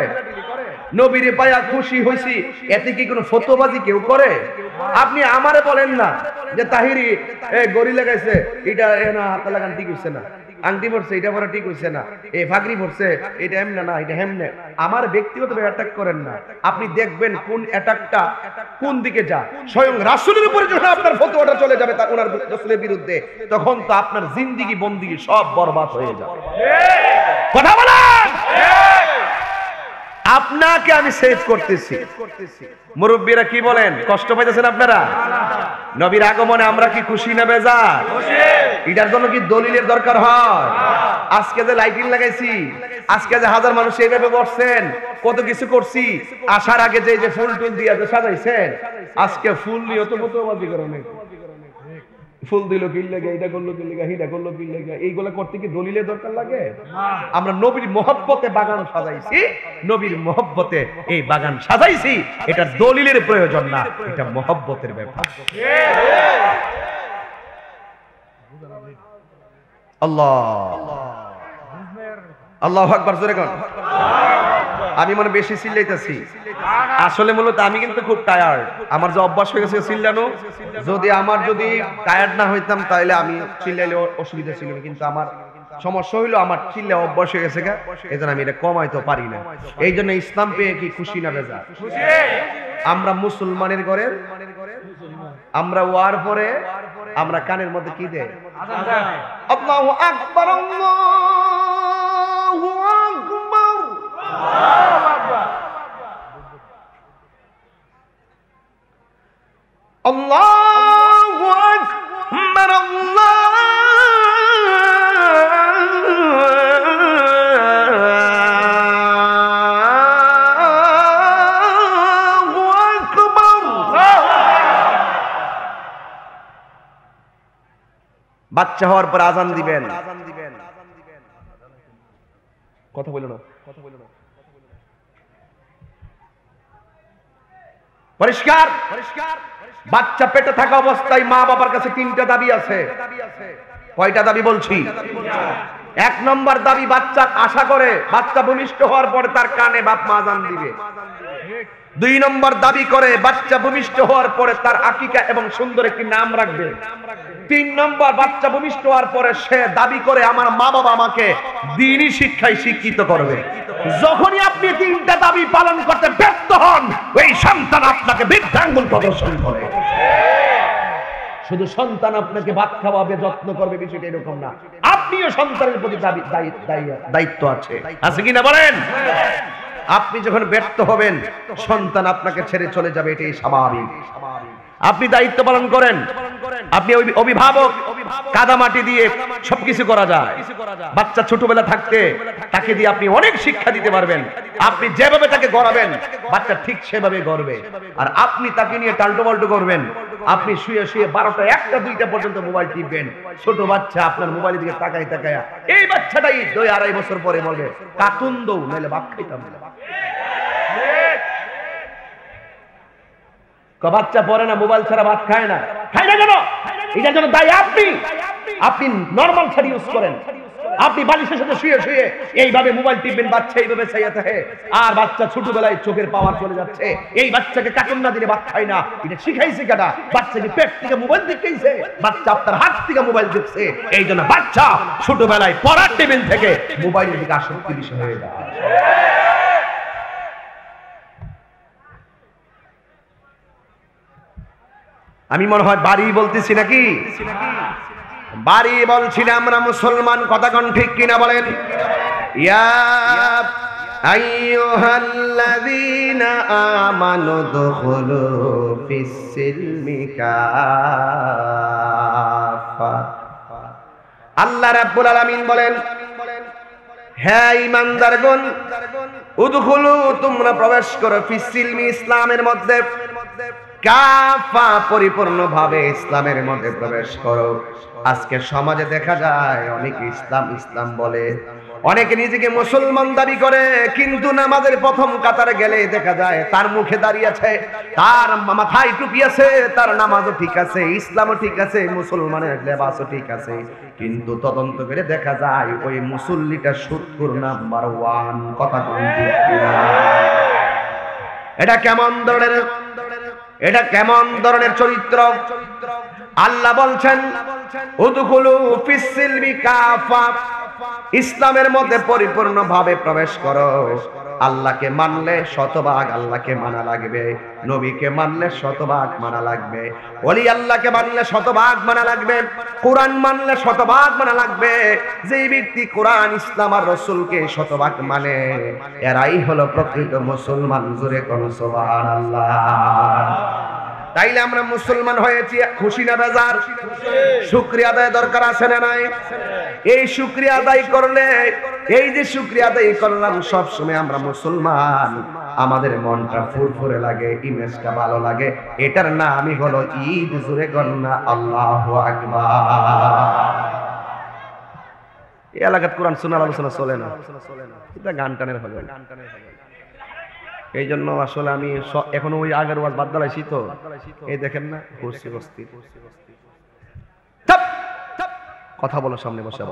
নবীরে পায়া খুশি হইছি এতে কি কোনো ফতোয়াবাজি কেউ করে? আপনি আমারে বলেন না যে তাহিরি গড়ি লাগাইছে, এটা না হাত লাগান ঠিক হইছে না, আংটি পড়ছে এটা পরা ঠিক হইছে না, এই ফাগরি পড়ছে এটা এমনে না এটা হেমনে। আমার ব্যক্তিগতভাবে অ্যাটাক করেন না। আপনি দেখবেন কোন অ্যাটাকটা কোন দিকে যায়। স্বয়ং রাসূলের উপরে যখন আপনার ফতোয়াটা চলে যাবে তার ওনার রাসূলের বিরুদ্ধে, তখন তো আপনার জিন্দেগি বন্দিগি সব বরবাদ হয়ে যাবে। কথা বলেন। আপনাকে আমি সেভ করতেছি। মুরব্বীরা কি বলেন? কষ্ট পাইতেছেন আপনারা? নবীর আগমনে আমরা কি খুশি না বেজার? এটার জন্য কি দলিলের দরকার হয়? আজকে যে লাইটিং লাগাইছি, আজকে যে হাজার মানুষ এইভাবে বসছেন, কত কিছু করছি, আসার আগে যে ফুল টুল দিয়ে সাজাইছেন, আজকে ফুল নিয়ে তো মতবাজি করেন, ফুল দিল কি লাগে, এটা করলো কি লাগে, হিটা করলো কি লাগে, এইগুলা করতে কি দলিলের দরকার লাগে? আমরা নবীর মহব্বতে বাগান সাজাইছি, নবীর মহব্বতে এই বাগান সাজাইছি, এটা দলিলের প্রয়োজন না, এটা মহব্বতের ব্যাপার। আল্লাহ আল্লাহু আকবার, জোরে কোন। আমি মনে বেশি চিল্লাইতেছি, আসলে মূলত আমি কিন্তু খুব টায়ার্ড, আমার যে অভ্যাস হয়ে গেছে চিল্লানো। যদি টায়ার্ড না হইতাম তাহলে আমি চিল্লাইলে অসুবিধা ছিল না, কিন্তু আমার সমস্যা হইলো আমার চিল্লা অভ্যাস হয়ে গেছে, এই জন্য আমি এটা কমাইতে পারি না। এই জন্য ইসলাম পেয়ে কি খুশি না বেজার? আমরা মুসলমানের ঘরের, আমরা ওয়ার পরে আমরা কানের মধ্যে কি দেয়? আল্লাহু আকবার, আল্লাহু আকবার, আল্লাহু আকবার, আল্লাহু আকবার। বাচ্চা হওয়ার পর আজান দিবেন। কথা বলো না, পরিষ্কার। বাচ্চা পেটে থাকা অবস্থায় মা বাবার কাছে 3টা দাবি আছে। কয়টা দাবি বলছি? 1 নম্বর দাবি, বাচ্চা আশা করে বাচ্চা ভূমিষ্ঠ হওয়ার পরে তার কানে বাপ মা আজান দিবে। 2 নম্বর দাবি করে বাচ্চা ভূমিষ্ঠ হওয়ার পরে তার আকিকা এবং সুন্দর একটি নাম রাখবে। 3 নম্বর, বাচ্চা ভূমিষ্ঠ হওয়ার পরে সে দাবি করে আমার মা বাবা আমাকে দ্বীনি শিক্ষায় শিক্ষিত করবে। যখনই আপনি 3টা দাবি পালন করতে ব্যর্থ হন, ওই সন্তান আপনাকে বৃদ্ধাঙ্গুল প্রদর্শন করে। শুধু সন্তান আপনাকে ভাত খাওয়াবে, যত্ন করবে, বিষয়টা এরকম না, আপনিও সন্তানের প্রতি দায়িত্ব আছে কিনা বলেন? আপনি যখন ব্যর্থ হবেন, সন্তান আপনাকে ছেড়ে চলে যাবে, এটাই স্বাভাবিক। আপনি দায়িত্ব পালন করেন, আপনি অভিভাবক, কাদামাটি দিয়ে সবকিছু করা যায়। বাচ্চা ছোটবেলা থাকতে তাকে দিয়ে আপনি অনেক শিক্ষা দিতে পারবেন। আপনি যেভাবে তাকে গড়াবেন, বাচ্চা ঠিক সেভাবে গড়বে। আর আপনি তাকে নিয়ে টালটোপাল্টো করবেন, আপনি শুয়ে শুয়ে 12টা 1টা 2টা পর্যন্ত মোবাইল টিপবেন, ছোট বাচ্চা আপনার মোবাইলের দিকে তাকায় তাকায়, এই বাচ্চাটাই 2-2.5 বছর পরে বলবে কাতুন দৌ নাইলে ভাত খাইতাম না। বাচ্চা পড়ে না, মোবাইল ছাড়া ভাত খায় না, খায় না কেন? এটার জন্য দায়ী আপনি। আপনি নরমাল ছাড়ি ইউজ করেন, আপনি বালিশের সাথে শুয়ে শুয়ে এইভাবে মোবাইল টিপবেন, বাচ্চা এইভাবে চাইয়া থাকে, আর বাচ্চা ছোটবেলায় চোখের পাওয়ার চলে যাচ্ছে। এই বাচ্চাকে কাটুন না দিলে ভাত খায় না, এটা শিখাইছে কেটা? বাচ্চাকে পেট থেকে মোবাইল দেখেছে, বাচ্চা আপনার হাত থেকে মোবাইল দেখছে। এই জন্য বাচ্চা ছোটবেলায় পড়ার টেবিল থেকে মোবাইলের দিকে আসক্তি বিষয় হয়ে যায়। আমি মনে হয় বাড়ি বলতেছি নাকি? বাড়ি বলছি না, আমরা মুসলমান, কথা কোন ঠিক কিনা বলেন? ইয়া আইয়ুহাল্লাযীনা আমানু দুখুলু ফিস-সিলমি কাফা। আল্লাহ রাব্বুল আলামিন বলেন, হে ঈমানদারগণ, উদখুলু, তোমরা প্রবেশ করো, ফিস-সিলমি, ইসলামের মধ্যে, কাফা, পরিপূর্ণভাবে ইসলামের মধ্যে প্রবেশ করো। আজকে সমাজে দেখা যায় অনেকে ইসলাম ইসলাম বলে, অনেকে নিজেকে মুসলমান দাবি করে, কিন্তু নামাজের প্রথম কাতারে গেলে দেখা যায় তার মুখে দাঁড়িয়ে আছে, তার মাথায় টুপি আছে, তার নামাজও ঠিক আছে, ইসলামও ঠিক আছে, মুসলমানের লেবাসও ঠিক আছে, কিন্তু তদন্ত করে দেখা যায় ওই মুসল্লিটা সুদখোর নাম্বার 1। কথা কোন ঠিক কিনা? এটা কেমন ধরনের চরিত্র? আল্লাহ বলছেন, উদখুলু ফিস-সিলমি কাফা, ইসলামের মধ্যে পরিপূর্ণভাবে প্রবেশ করো। আল্লাহকে মানলে শতভাগ আল্লাহকে মানা লাগবে, নবীকে মানলে শতভাগ মানা লাগবে, ওলি আল্লাহকে মানলে শতভাগ মানা লাগবে, কোরআন মানলে শতভাগ মানা লাগবে। যে ব্যক্তি কোরআন, ইসলাম আর রাসূলকে শতভাগ মানে, এরাই হলো প্রকৃত মুসলমান। জোরে কোন সুবহানাল্লাহ। তাইলে আমরা মুসলমান হয়েছি, খুশি না বেজার? শুকরিয়া আদায় দরকার আছে না নাই? এই শুকরিয়া আদায় করলে, এই যে শুকরিয়া আদায় করলাম, সব সময় আমরা মুসলমান, আমাদের মনটা ফুরফুরে লাগে, ইমেজটা ভালো লাগে, এটার নামই হলো ঈদ। জোরে গন্না আল্লাহু আকবার। এই এলাকাত কোরআন সুন্নাহর আলোচনা চলে না, এটা গান টানের হবে। এই জন্য আসলে আমি এখনো ওই আগের ওয়াজ বাদ দালাইছি তো, এই দেখেন না কুরসি বস্তি, কথা বলো সামনে বসে।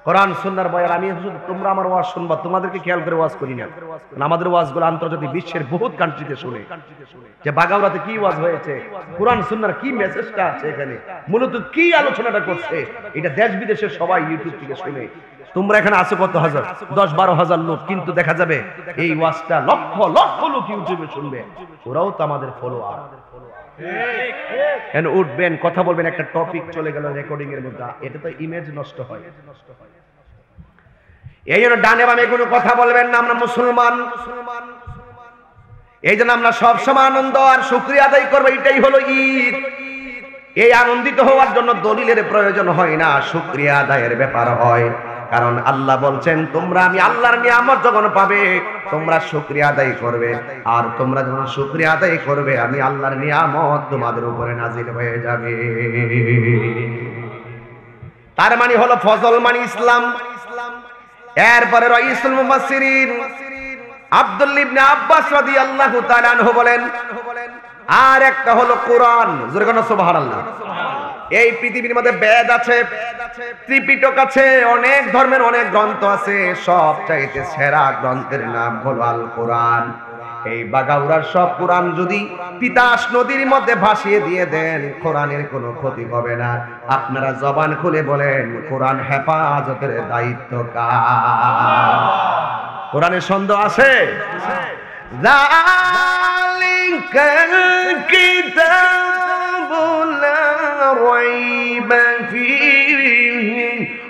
কোরআন সুন্নাহর বয়ান, আমি শুধু তোমরা আমার ওয়াজ শুনবা, তোমাদেরকে খেয়াল করে ওয়াজ করি না। আমাদের ওয়াজগুলো আন্তর্জাতিক বিশ্বের বহুত কান্ট্রিতে শুনে, যে বাগাউরাতে কি ওয়াজ হয়েছে, কোরআন সুন্নাহর কি মেসেজটা আছে এখানে, মূলত কি আলোচনাটা করছে, এটা দেশ বিদেশের সবাই ইউটিউব থেকে শুনে। তোমরা এখানে আছো কত হাজার, 10-12 হাজার লোক, কিন্তু দেখা যাবে এই ওয়াজটা লক্ষ লক্ষ লোক ইউটিউবে শুনবে, ওরাও তো আমাদের ফলোয়ার। উঠবেন, কথা বলবেন, একটা টপিক চলে গেল রেকর্ডিং এর মধ্যে, এটা তো ইমেজ নষ্ট হয়। এই জন্য ডানে বামে কোনো কথা বলবেন না, আমরা মুসলমান। এই জন্য আমরা সবসময় আনন্দ আর শুকরিয়া আদায় করবো, এটাই হলো ঈদ। এই আনন্দিত হওয়ার জন্য দলিলের প্রয়োজন হয় না, শুকরিয়া আদায়ের ব্যাপার হয়। কারণ আল্লাহ বলছেন, তোমরা আমি আল্লাহর নিয়ামত যখন পাবে, তোমরা শুকরিয়া আদায় করবে, আর তোমরা যখন শুকরিয়া আদায় করবে, আমি আল্লাহর নিয়ামত তোমাদের উপরে নাজিল হয়ে যাবে। তার মানে হলো ফজল মানে ইসলাম। এরপরে রাইসুল মুফাসসিরিন আব্দুল্লাহ ইবনে আব্বাস রাদিয়াল্লাহু তাআলা আনহু বলেন, আর একটা হলো কোরআন। জোরে কোন সুবহানাল্লাহ। এই পৃথিবীর মধ্যে বেদ আছে, ত্রিপিটক আছে, অনেক ধর্মের অনেক গ্রন্থ আছে, সব চাইতে সেরা গ্রন্থের নাম হলো আল কোরআন। এই বাগাউরার সব কোরআন যদি তিতাস নদীর মধ্যে ভাসিয়ে দিয়ে দেন, কোরআনের কোনো ক্ষতি হবে না। আপনারা জবান খুলে বলেন, কোরআন হেফাজতের দায়িত্ব কার? কোরআনের সন্দেহ আছে? যালিকাল কিতাবু লা রাইবা ফীহি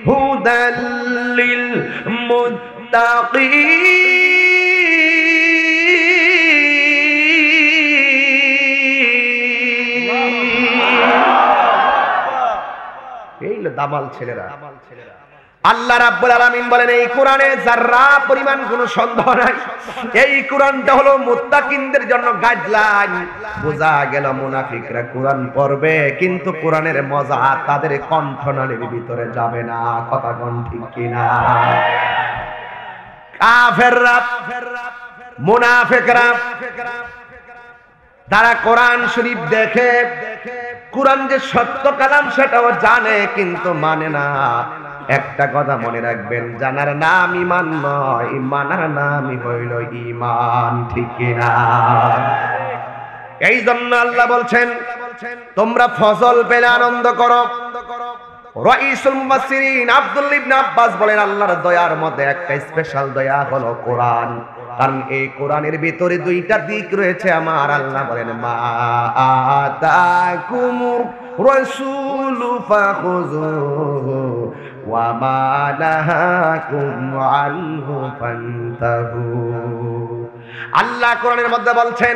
হুদাল লিল মুত্তাকিন। এই দামাল ছেলেরা। আল্লাহ রাব্বুল আলামিন বলেন, এই কোরআনে যারা পরিমাণ কোনো সন্দেহ নাই, এই কোরআনটা হলো মুত্তাকিনদের জন্য গাইডলাইন। বোঝা গেল মুনাফিকরা কোরআন পড়বে, কিন্তু কোরআনের মজা তাদের কণ্ঠনালীর ভিতরে যাবে না। কথা কোন ঠিক কিনা? কাফেররা, মুনাফিকরা, তারা কোরআন শরীফ দেখে কোরআন যে সত্য কালাম সেটাও জানে কিন্তু মানে না। একটা কথা মনে রাখবেন, জানার নাম ঈমান নয়, মানার নামই হইল ঈমান। ঠিক কিনা? এই জন্য আল্লাহ বলছেন তোমরা ফজল পেলে আনন্দ করো। রাইসুল মুফাসসিরিন আব্দুল্লাহ ইবনে আব্বাস বলেন আল্লাহর দয়ার মধ্যে একটা স্পেশাল দয়া হলো কোরআন। কারণ এই কোরআনের ভিতরে দুইটা দিক রয়েছে। আমার আল্লাহ বলেন মা আতাকুমুর রাসূলু ফাখুযুহু ওয়া মা নাহাকুম আনহু ফান্তাহু। আল্লাহ কোরআনের মধ্যে বলছেন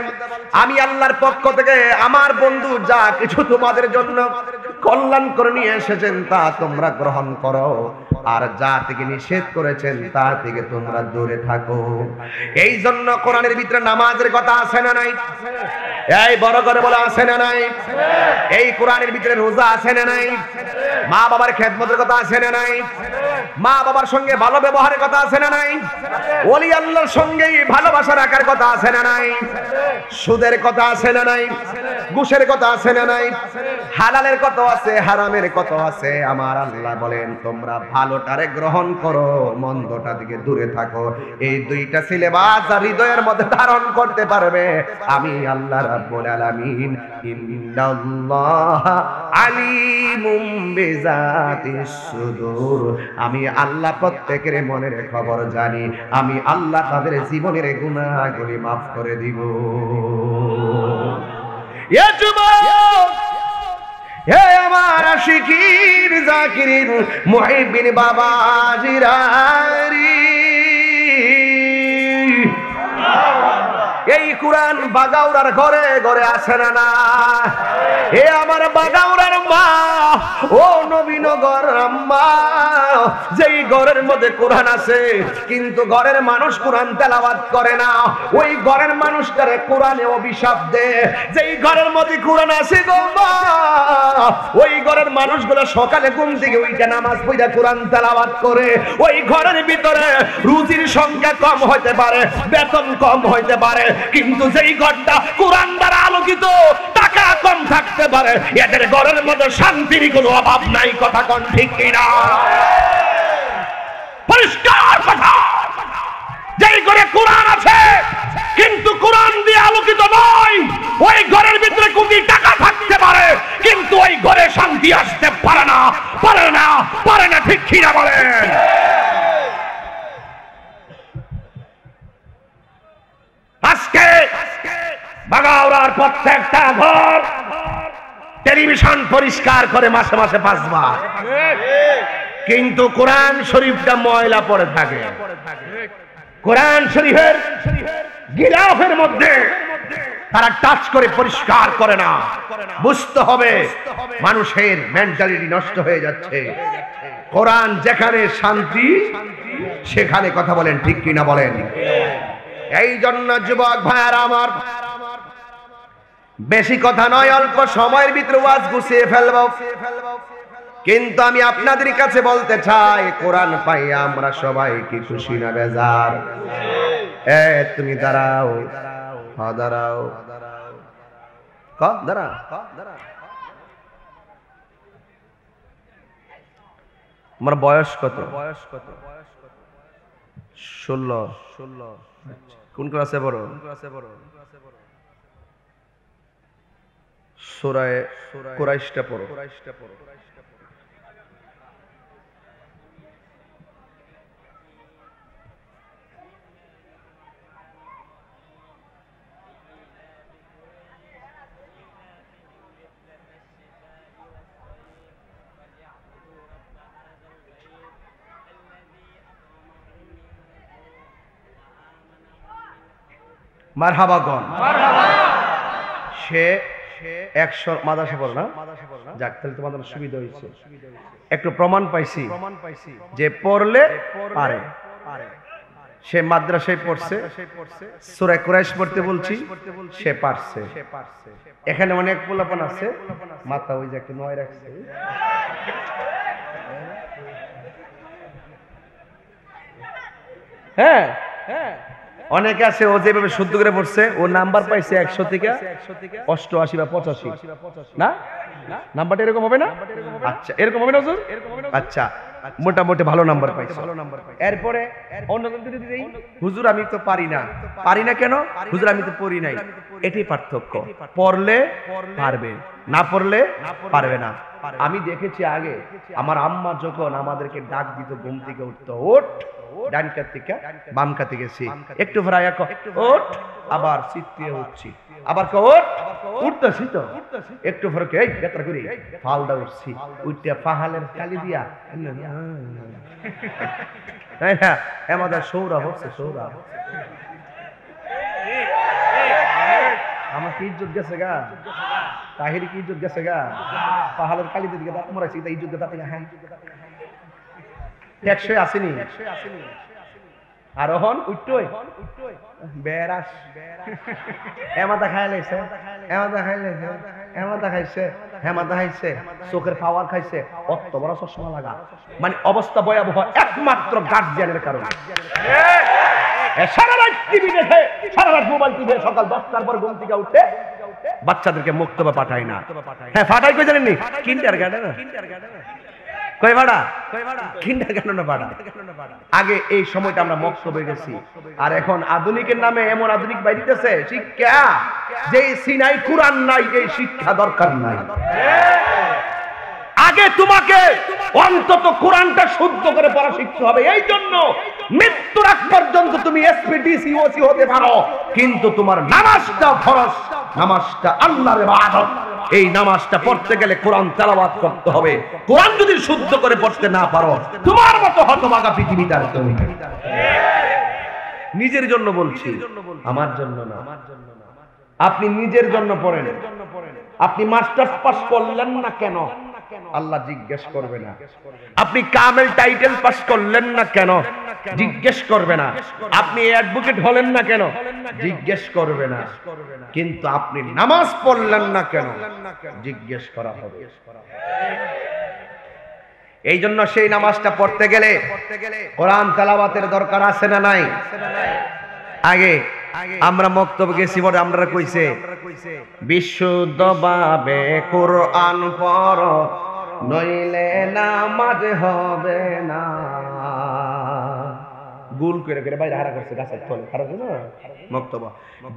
আমি আল্লাহর পক্ষ থেকে আমার বন্ধু যা কিছু তোমাদের জন্য কল্যাণ করে নিয়ে এসেছেন তা তোমরা গ্রহণ করো, আর যা থেকে নিষেধ করেছেন তা থেকে তোমরা দূরে থাকো। এই জন্য কোরআনের ভিতরে নামাজের কথা আছে না নাই? এই বড় করে বলা আছে না নাই? এই কোরআনের ভিতরে রোজা আছে না নাই? মা বাবার খেদমতের কথা আছে না নাই? মা বাবার সঙ্গে ভালো ব্যবহারের কথা আছে না নাই? ওলি আল্লাহর সঙ্গে ভালোবাসা রাখার কথা আছে না নাই? সুদের কথা আছে না নাই? ঘুষের কথা আছে না নাই? হালালের কথা আছে, হারামের কথা আছে। আমার আল্লাহ বলেন তোমরা ভালোটারে গ্রহণ করো, মন্দটা থেকে দূরে থাকো। এই দুইটা সিলেবাস হৃদয়ের মধ্যে ধারণ করতে পারবে আমি আল্লাহ রাব্বুল আলামিন ইন্নাল্লাহা আলিমুম বিযাতিস সুদূর। আমি আল্লাহ প্রত্যেকের মনের খবর জানি। আমি আল্লাহ তাদের জীবনের গুনাহগুলি মাফ করে দিব। এ যুবক, হে আমার আশিকিন জাকিরিন মুহিব্বিন বাবাজিরারি, এই কোরআন বাগাউরার ঘরে ঘরে আসে না না? এ আমার বাগাউরার মা, ও নবীনগর আম্মা, যেই ঘরের মধ্যে কোরআন আছে কিন্তু ঘরের মানুষ কোরআন তেলাওয়াত করে না, ওই ঘরের মানুষটারে কোরআনে অভিশাপ দে। যেই ঘরের মধ্যে কোরআন আছে গো মা, ওই ঘরের মানুষগুলো সকালে ঘুম থেকে ওইটা নামাজ পড়ে কোরআন তেলাওয়াত করে। ওই ঘরের ভিতরে রুজির সংখ্যা কম হইতে পারে, বেতন কম হইতে পারে, কিন্তু যেই ঘরটা কোরআন দ্বারা আলোকিত, টাকা কম থাকতে পারে, এদের ঘরের মধ্যে শান্তির কোনো অভাব নাই। কথা কোন ঠিক কিনা? পরিষ্কার কথা। যেই ঘরে কোরআন আছে কিন্তু কোরআন দিয়ে আলোকিত নয়, ওই ঘরের ভিতরে কোটি টাকা থাকতে পারে কিন্তু ওই ঘরে শান্তি আসতে পারে না, পারে না, পারে না। ঠিক কিনা বলেন? আজকে বাগাউরার প্রত্যেকটা ঘর টেলিভিশন পরিষ্কার করে মাসে মাসে 5 বার, কিন্তু কোরআন শরীফটা ময়লা পড়ে থাকে। কোরআন শরীফের গিলাফের মধ্যে তারা টাচ করে পরিষ্কার করে না। বুঝতে হবে মানুষের মেন্টালিটি নষ্ট হয়ে যাচ্ছে। কোরআন যেখানে শান্তি সেখানে কথা বলেন। ঠিক কিনা বলেন? এই জন্য যুবক ভাইয়ারা আমার, বেশি কথা নয়, অল্প সময়ের ভিতরে ওয়াজ গুছিয়ে ফেলবো। কিন্তু আমি আপনাদের কাছে বলতে চাই, কোরআন পাইয়া আমরা সবাই কি খুশি না বেজার? তুমি দাঁড়াও, দাঁড়াও, দাঁড়া। আমার বয়স কত? 16। কোন ক্লাসে পড়ো? সূরা কুরাইশটা পড়ো। মারহাবা গণ। সে 100 মাদ্রাসা পড়ো না? যাক, তাহলে তোমাদের সুবিধা হয়েছে। একটু প্রমাণ পাইছি যে পড়লে পারে। সে মাদ্রাসায় পড়ছে, সূরা কুরাইশ পড়তে বলছি, সে পারছে। এখানে অনেক পোলাপান আছে, মাথা ওই যে একটু নয় রাখছে। হ্যাঁ, অনেকে আছে ও যেভাবে শুদ্ধ করে পড়ছে, ও নাম্বার পাইছে 100 থেকে 88 বা 85 না? নাম্বারটা এরকম হবে না? আচ্ছা এরকম হবে না হুজুর? আচ্ছা মোটামুটি ভালো নাম্বার পাইছো। এরপরে অন্যজন যদি দেই, হুজুর আমি তো পারি না কেন? হুজুর আমি তো পড়ি নাই। এটাই পার্থক্য, পড়লে পারবে, না পড়লে পারবে না। আমি দেখেছি আগে আমার আম্মা যখন আমাদেরকে ডাক দিত ঘুম থেকে উঠতো, ওঠ, ডান কাত থেকে বাম কাতে গেছি, একটু ফরায়া ওঠ, আবার সিটে উঠছি, আবার ওঠ, উঠতেছি তো একটু ফরকে এই যাত্রা করি ফালদা উঠছি, উঠতে পাহালের কালি দিয়া তাই না? আমাদের সৌরভ হচ্ছে, সৌরভ আমার কি ইজ্জত গেছে গা, তাহির কি ইজ্জত গেছে গা, পাহাড়ের কালিদের দিকে দাঁত মরাইছি, তাই ইজ্জত দাঁত থেকে হ্যাঁ একশো আসেনি। আর হন উঠতই বেরাস এমাদা খাইছে, এমাদা খাইছে, এমাদা খাইছে, হেমাদা খাইছে, চোখের পাওয়ার খাইছে, অত বড় চশমা লাগা, মানে অবস্থা ভয়াবহ একমাত্র গার্জিয়ানের কারণে। সারা রাত টিভি দেখে, সারা রাত মোবাইল টিভি, সকাল 10টার পর ঘুম থেকে উঠে বাচ্চাদেরকে মুক্তবা পাঠায় না। হ্যাঁ পাঠাই কই জানেন নি? কিন্ডার গার্ডেন কই ভাড়া, কিন্ডার গার্ডেন ভাড়া। আগে এই সময়টা আমরা মক্তবে গেছি, আর এখন আধুনিকের নামে এমন আধুনিক বাইরিতেছে শিক্ষা, যে সিনাই কুরআন নাই, এই শিক্ষা দরকার নাই। আগে তোমাকে অন্তত কোরআনটা শুদ্ধ করে পড়া শিখতে হবে। এই জন্য মৃত্যুর আগ পর্যন্ত তুমি এসপিডিসি ওসি হতে পারো, কিন্তু তোমার নামাজটা ফরজ, নামাজটা আল্লাহর ইবাদত। এই নামাজটা পড়তে গেলে কোরআন তেলাওয়াত করতে হবে। কোরআন যদি শুদ্ধ করে পড়তে না পারো, তোমার মতো হতভাগা পৃথিবীতে আর কেউ নেই। নিজের জন্য বলছি, আমার জন্য না। আপনি নিজের জন্য পড়েন। আপনি মাস্টার্স পাস করলেন না কেন? আল্লাহ জিজ্ঞেস করবে না। আপনি কামেল টাইটেল পাস করলেন না কেন? জিজ্ঞেস করবে না। আপনি অ্যাডভোকেট হলেন না কেন? জিজ্ঞেস করবে না। কিন্তু আপনি নামাজ পড়লেন না কেন? জিজ্ঞেস করা হবে। এই জন্য সেই নামাজটা পড়তে গেলে কোরআন তেলাওয়াতের দরকার আছে না নাই? আগে আমরা মক্তব গেছি বলে আমরা কইছে বিশুদ্ধভাবে কোরআন পড়ো, নইলে নামাজ হবে না। গুল করে করে বাইরে হারা করছে গাছের তলে, খারাপ না মক্তব।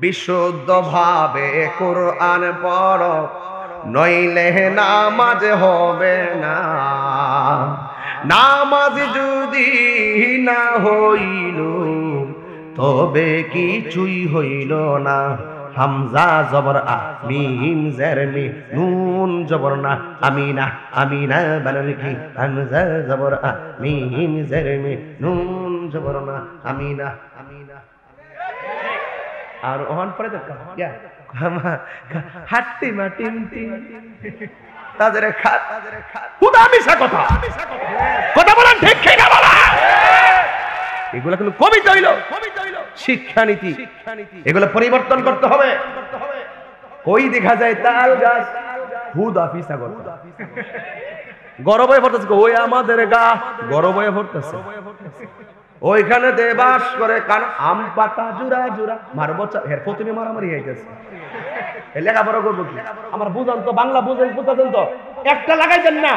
বিশুদ্ধভাবে কোরআন পড়ো, নইলে নামাজ হবে না। নামাজ যদি না হইল তবে কিছুই হইল না। হামজা জবর আ, মিম জের মি, নুন জবর না, আমিনা, আমিনা বানান কি, হামজা জবর আ, মিম জের মি, নুন জবর না, আমিনা, আমিনা। আর ওহান পরে তো ইয়া হাট্টি মা টিম টিম তাদের খাত খুদা মিশা কথা, কথা বলেন ঠিক কি না বলা? এগুলো কিন্তু কবিতা হইল, শিক্ষানীতি। এগুলো পরিবর্তন করতে হবে। কই দেখা যায় তাল গাছ হুদা ফিসা কথা, গরব হয়ে পড়তেছে, ওই আমাদের গা গরব হয়ে পড়তেছে। ওইখানে দেবাস করে কান আম পাতা জুড়া জুড়া মারবো, হের প্রতিমে মারামারি হইতেছে। লেখাপড়া করবো কি? আমার বুঝান তো, বাংলা বুঝেন, বুঝাতেন তো, একটা লাগাইতেন না,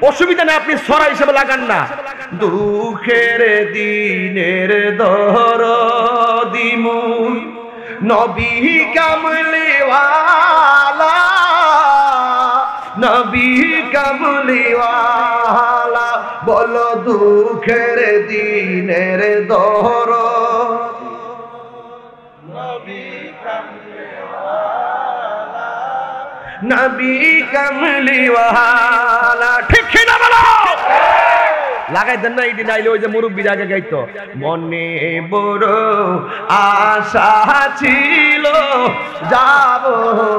অসুবিধা নেই, আপনি সরা হিসেবে লাগান না। দুঃখের দিনের দরদি মুই নবী কামলিওয়ালা, নবী কামলিওয়ালা, বলো দুঃখের দিনের দরদ নবী কামলিওয়ালা, নবী কামলিওয়ালা। ঠিক না বলো? লাগাইতেন না? এটি নাইলে ওই যে মুরব্বীর আগে গাইতো, মনে বড় আশা ছিল যাব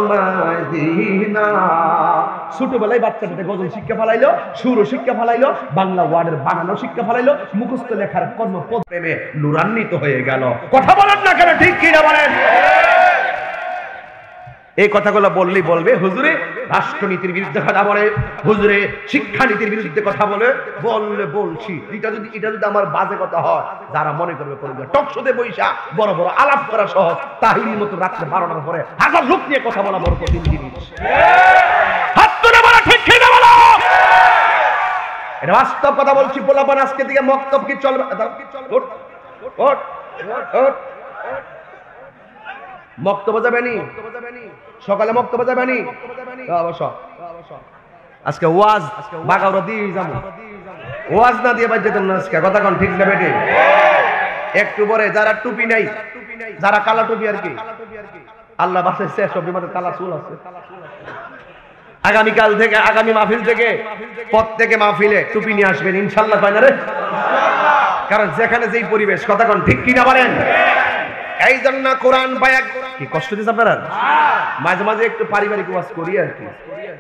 মদিনা। ছোটবেলায় বাচ্চাটাতে গজল শিক্ষা ফেলাইলো, সুর শিক্ষা ফেলাইলো, বাংলা ওয়ার্ডের বানানো শিক্ষা ফেলাইলো, মুখস্থ লেখার কর্ম প্রেমে নুরান্বিত হয়ে গেল। কথা বলেন না কেন? ঠিক কিনা বলেন? এই কথাগুলো বললেই বলবে হুজুরে রাষ্ট্রনীতির বিরুদ্ধে কথা বলে, হুজুরে শিক্ষানীতির বিরুদ্ধে কথা বলে, বললে বলছি। এটা যদি আমার বাজে কথা হয়, যারা মনে করবে করবে। টকশোতে বৈশা বড় বড় আলাপ করা সহজ, তাহিরির মতো রাত্রে 12টার পরে হাজার লোক নিয়ে কথা বলা বড় কঠিন জিনিস। হাত তুলে বলা এটা বাস্তব কথা বলছি। পোলাপান আজকে থেকে মক্তব কি চলবে? মক্তব যাবেনি, সকালে মক্তব যাবেনি। আজকে ওয়াজ বাগাওরা দিয়ে যাবো, ওয়াজ না দিয়ে বাজে তোমরা আজকে কথা কোন ঠিক না বেটে? একটু পরে যারা টুপি নাই, যারা কালা টুপি আর কি, আল্লাহ বাঁচাইছে সব বিমানে কালা চুল আছে। আগামীকাল থেকে, আগামী মাহফিল থেকে প্রত্যেকে মাহফিলে টুপি নিয়ে আসবেন ইনশাল্লাহ, তাই না রে? কারণ যেখানে যেই পরিবেশ, কথা কোন ঠিক কিনা বলেন? এই জন্য কোরআন বায়াক কি কষ্ট দিচ্ছে আপনারা? মাঝে মাঝে একটু পারিবারিক ওয়াজ করি আর কি,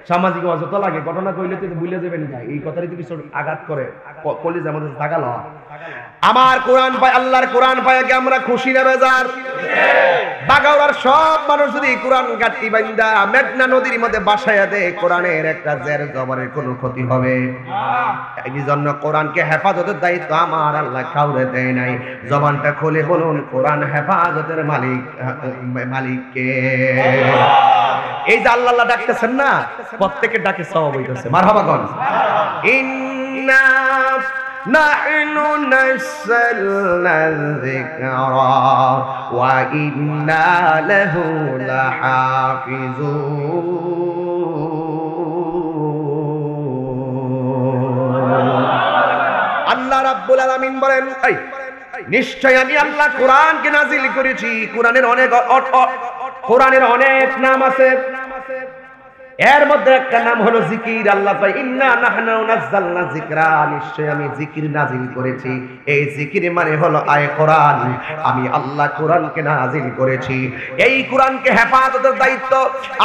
সামাজিক ওয়াজ তো লাগে। ঘটনা কইলে তো ভুলে যাবেন না, এই কথারই তো কিছু আঘাত করে কলিজা আমাদের জাগালো। আমার কোরআন পায়, আল্লাহর কোরআন পায়াকে আমরা খুশি না বেজার? বাগাওয়ার সব মানুষ যদি কোরআন গাঁটি বান্দা মেঘনা নদীর মধ্যে বাসায়া দেয়, কোরআনের একটা জের জবরের কোনো ক্ষতি হবে? এই জন্য কোরআনকে হেফাজতের দায়িত্ব আমার আল্লাহ কাউরে দেয় নাই। জবানটা খুলে বলুন কোরআন হেফাজতের মালিককে। এই যে আল্লাহ আল্লাহ ডাকতেছেন না, প্রত্যেকের ডাকে সওয়াব হইতেছে। মারহাবা কোন? ইন্না নাহনু নাযালনা যিকরা ওয়া ইন্না লাহু লাহাফিজুন। আল্লাহ রাব্বুল আলামিন বলেন, নিশ্চয় আমি আল্লাহ কোরআনকে নাজিল করেছি। কোরআনের অনেক নাম আছে, এর মধ্যে একটা নাম হলো জিকির। আল্লাহ কয় ইন্না নাহনু নাযালনা যিকরা, নিশ্চয় আমি জিকির নাজিল করেছি। এই জিকির মানে হলো আয় কোরআন। আমি আল্লাহ কোরআনকে নাজিল করেছি। এই কোরআনকে হেফাজতের দায়িত্ব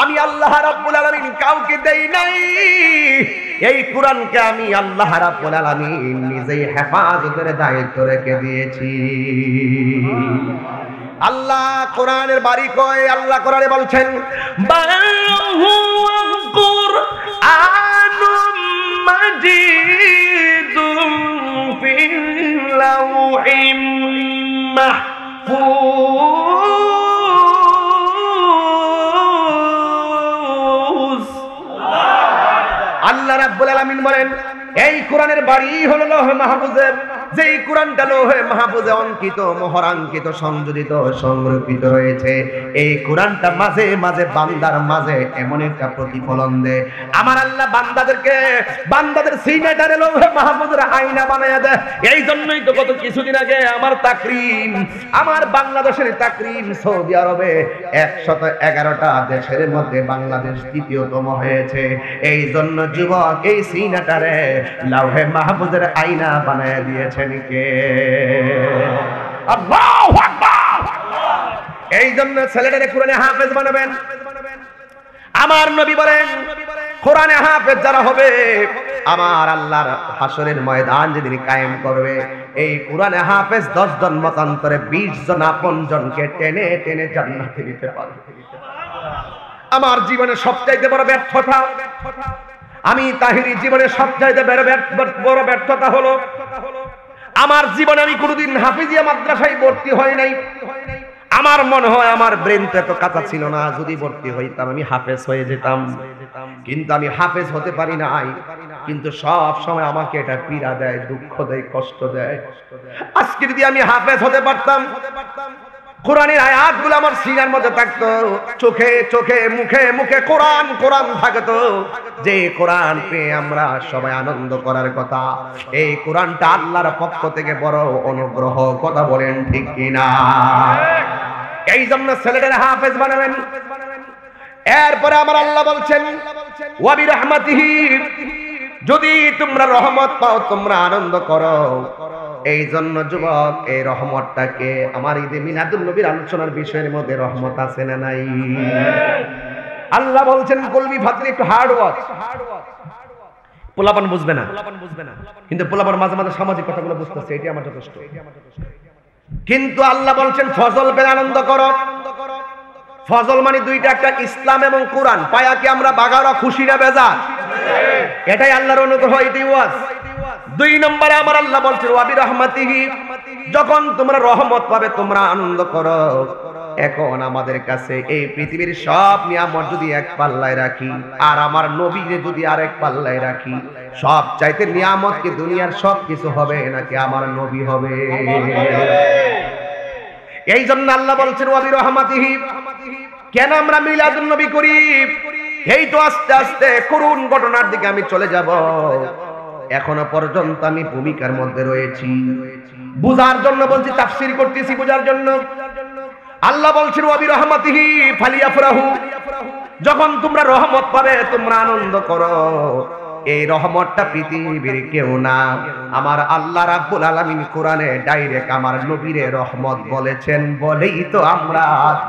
আমি আল্লাহ রাব্বুল আলামিন কাউকে দেই নাই। এই কোরআনকে আমি আল্লাহ রাব্বুল আলামিন নিজেই হেফাজতের দায়িত্ব রেখে দিয়েছি। আল্লাহ কোরআনের বাড়ি কয়, আল্লাহ কোরআনে বলছেন কুরআনুম মাজিদুম ফিল লাওহিম মাহফুজ। আল্লাহ রাব্বুল আলামিন বলেন এই কোরআনের বাড়ি হলো লৌহে মাহফুজে। যেই কোরআনটা লৌহে মাহফুজে অঙ্কিত, মোহরাঙ্কিত, সংযোজিত, সংরক্ষিত রয়েছে। এই কোরআনটা মাঝে মাঝে বান্দার মাঝে এমন একটা প্রতিফলন দেয়। আমার আল্লাহ বান্দাদের সিনেটারে লৌহে মাহফুজের আয়না বানায়া দেয়। এই জন্যই তো গত কিছুদিন আগে আমার বাংলাদেশের তাকরিম সৌদি আরবে 111টা দেশের মধ্যে বাংলাদেশ দ্বিতীয়তম হয়েছে। এই জন্য যুবক এই সিনেটারে লৌহে মাহফুজের আয়না বানায়া দিয়েছে। আল্লাহু আকবার। এই জন্য ছেলেটারে কোরআনে হাফেজ বানাবেন। আমার নবী বলেন কোরআনে হাফেজ যারা হবে, আমার আল্লাহর হাসরের ময়দান যেদিন কায়েম করবে, এই কোরআনে হাফেজ 10 জন মতান্তরে 20 জন আপন জনকে টেনে টেনে জান্নাতে দিতে পারবে। আমার জীবনে সবচাইতে বড় ব্যর্থতা, আমি তাহিরি জীবনে সবচাইতে বড় ব্যর্থতা হলো আমার জীবনে আমি কোনোদিন হাফিজিয়া মাদ্রাসায় ভর্তি হই নাই। আমার মনে হয় আমার ব্রেন তো এত কাঁচা ছিল না, যদি ভর্তি হইতাম আমি হাফেজ হয়ে যেতাম। কিন্তু আমি হাফেজ হতে পারি নাই। কিন্তু সব সময় আমাকে এটা পীড়া দেয়, দুঃখ দেয়, কষ্ট দেয়। আজকে যদি আমি হাফেজ হতে পারতাম, কোরআনের আয়াতগুলো আমার সিনার মধ্যে থাকতো, চোখে চোখে মুখে মুখে কোরআন কোরআন থাকতো, যে কোরআন পেয়ে আমরা সবাই আনন্দ করার কথা। এই কোরআনটা আল্লাহর পক্ষ থেকে বড় অনুগ্রহ, কথা বলেন ঠিক কিনা? এই জন্য ছেলেদের হাফেজ বানাবেন। এরপরে আমার আল্লাহ বলছেন ওয়া বিরহমাতিহি, যদি তোমরা রহমত পাও তোমরা আনন্দ করো। এই জন্য যুবক এই রহমতটাকে আমার ঈদে মিলাদুন নবীর আলোচনার বিষয়ের মধ্যে রহমত আছে না নাই? আল্লাহ বলছেন কলবি ফাতরি, একটু হার্ড ওয়ার্ক। পোলাপান বুঝবে না, কিন্তু পোলাপান মাঝে মাঝে সামাজিক কথাগুলো বুঝতেছে, এটি আমার যথেষ্ট। কিন্তু আল্লাহ বলছেন ফজল পেলে আনন্দ করো। ফজল মানে দুইটা, একটা ইসলাম এবং কোরআন। পায়া কি আমরা বাগারা খুশি না বেজার? এটাই আল্লাহর অনুগ্রহ, এটাই ওয়াজ। 2 নম্বরে আমার আল্লাহ বলছেন ওয়া বিরহমাতিহি, যখন তোমরা রহমত পাবে তোমরা আনন্দ করো। এখন আমাদের কাছে এই পৃথিবীর সব নিয়ামত যদি এক পাল্লায় রাখি আর আমার নবীকে যদি আরেক পাল্লায় রাখি, সব চাইতে নিয়ামত কি দুনিয়ার সব কিছু হবে নাকি আমার নবী হবে? এই জন্য আল্লাহ বলছেন ওয়া বিরহমাতিহি। কেন আমরা মিলাদুন নবী করি? এই তো আস্তে আস্তে করুণ ঘটনার দিকে আমি চলে যাব। এখনো পর্যন্ত আমি ভূমিকার মধ্যে রয়েছি, বুঝার জন্য বলছি, তাফসীর করতেছি বুঝার জন্য। আল্লাহ বলছেন ওয়া বিরহমাতিহি ফালিয়াফরাহু, যখন তোমরা রহমত পাবে তোমরা আনন্দ করো। এই রহমতটা পৃথিবীর কেউ না, আমার আল্লাহ রাব্বুল আলামিন কোরআনে ডাইরেক্ট আমার নবীরে রহমত বলেছেন বলেই তো আমরা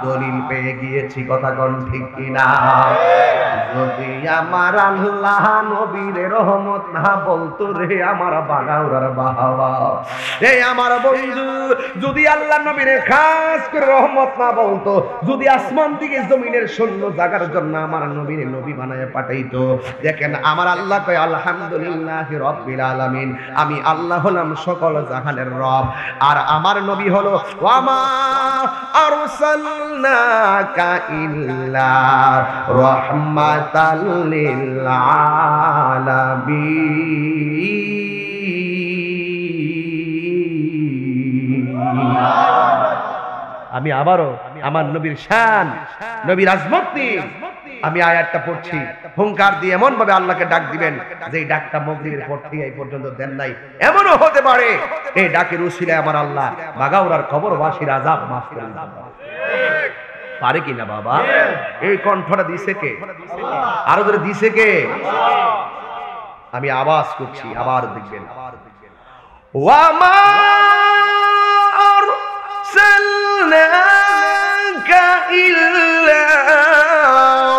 দলিল পেয়ে গিয়েছি। কথা কোন ঠিক কিনা? যদি আমার আল্লাহ নবীরে রহমত না বলতো রে আমার বাগাউরার বাবা, এই আমার বন্ধু, যদি আল্লাহ নবীরে খাস করে রহমত না বলতো, যদি আসমান থেকে জমিনের শূন্য জায়গার জন্য আমার নবীরে নবী বানায় পাঠাইতো। দেখেন আমার আল্লাহ কয় আলহামদুলিল্লাহি রাব্বিল আলামিন, আমি আল্লাহ হলাম সকল জাহানের রব, আর আমার নবী হলো ওয়ামা আরসালনাকা ইল্লা রাহমাতাল লিল আলামিন। আমি আবারও আমার নবীর শান, নবীর আজমত নিয়ে আমি আয়াতটা পড়ছি। হুঙ্কার দিয়ে এমন ভাবে আল্লাহকে ডাক দিবেন যে এই ডাকটা মাগরিবের পর থেকে এই পর্যন্ত দেন নাই। এমনও হতে পারে এই ডাকের উসিলায় আমার আল্লাহ বাগাউরার কবরবাসীর আযাব মাফ করে দিতে পারে কিনা বাবা? এই কণ্ঠটা দিছে কে? আরো ধরে দিছে কে? আমি আওয়াজ করছি, আবার দেখবেন। ওয়ামা আরসালনাকা ইল্লা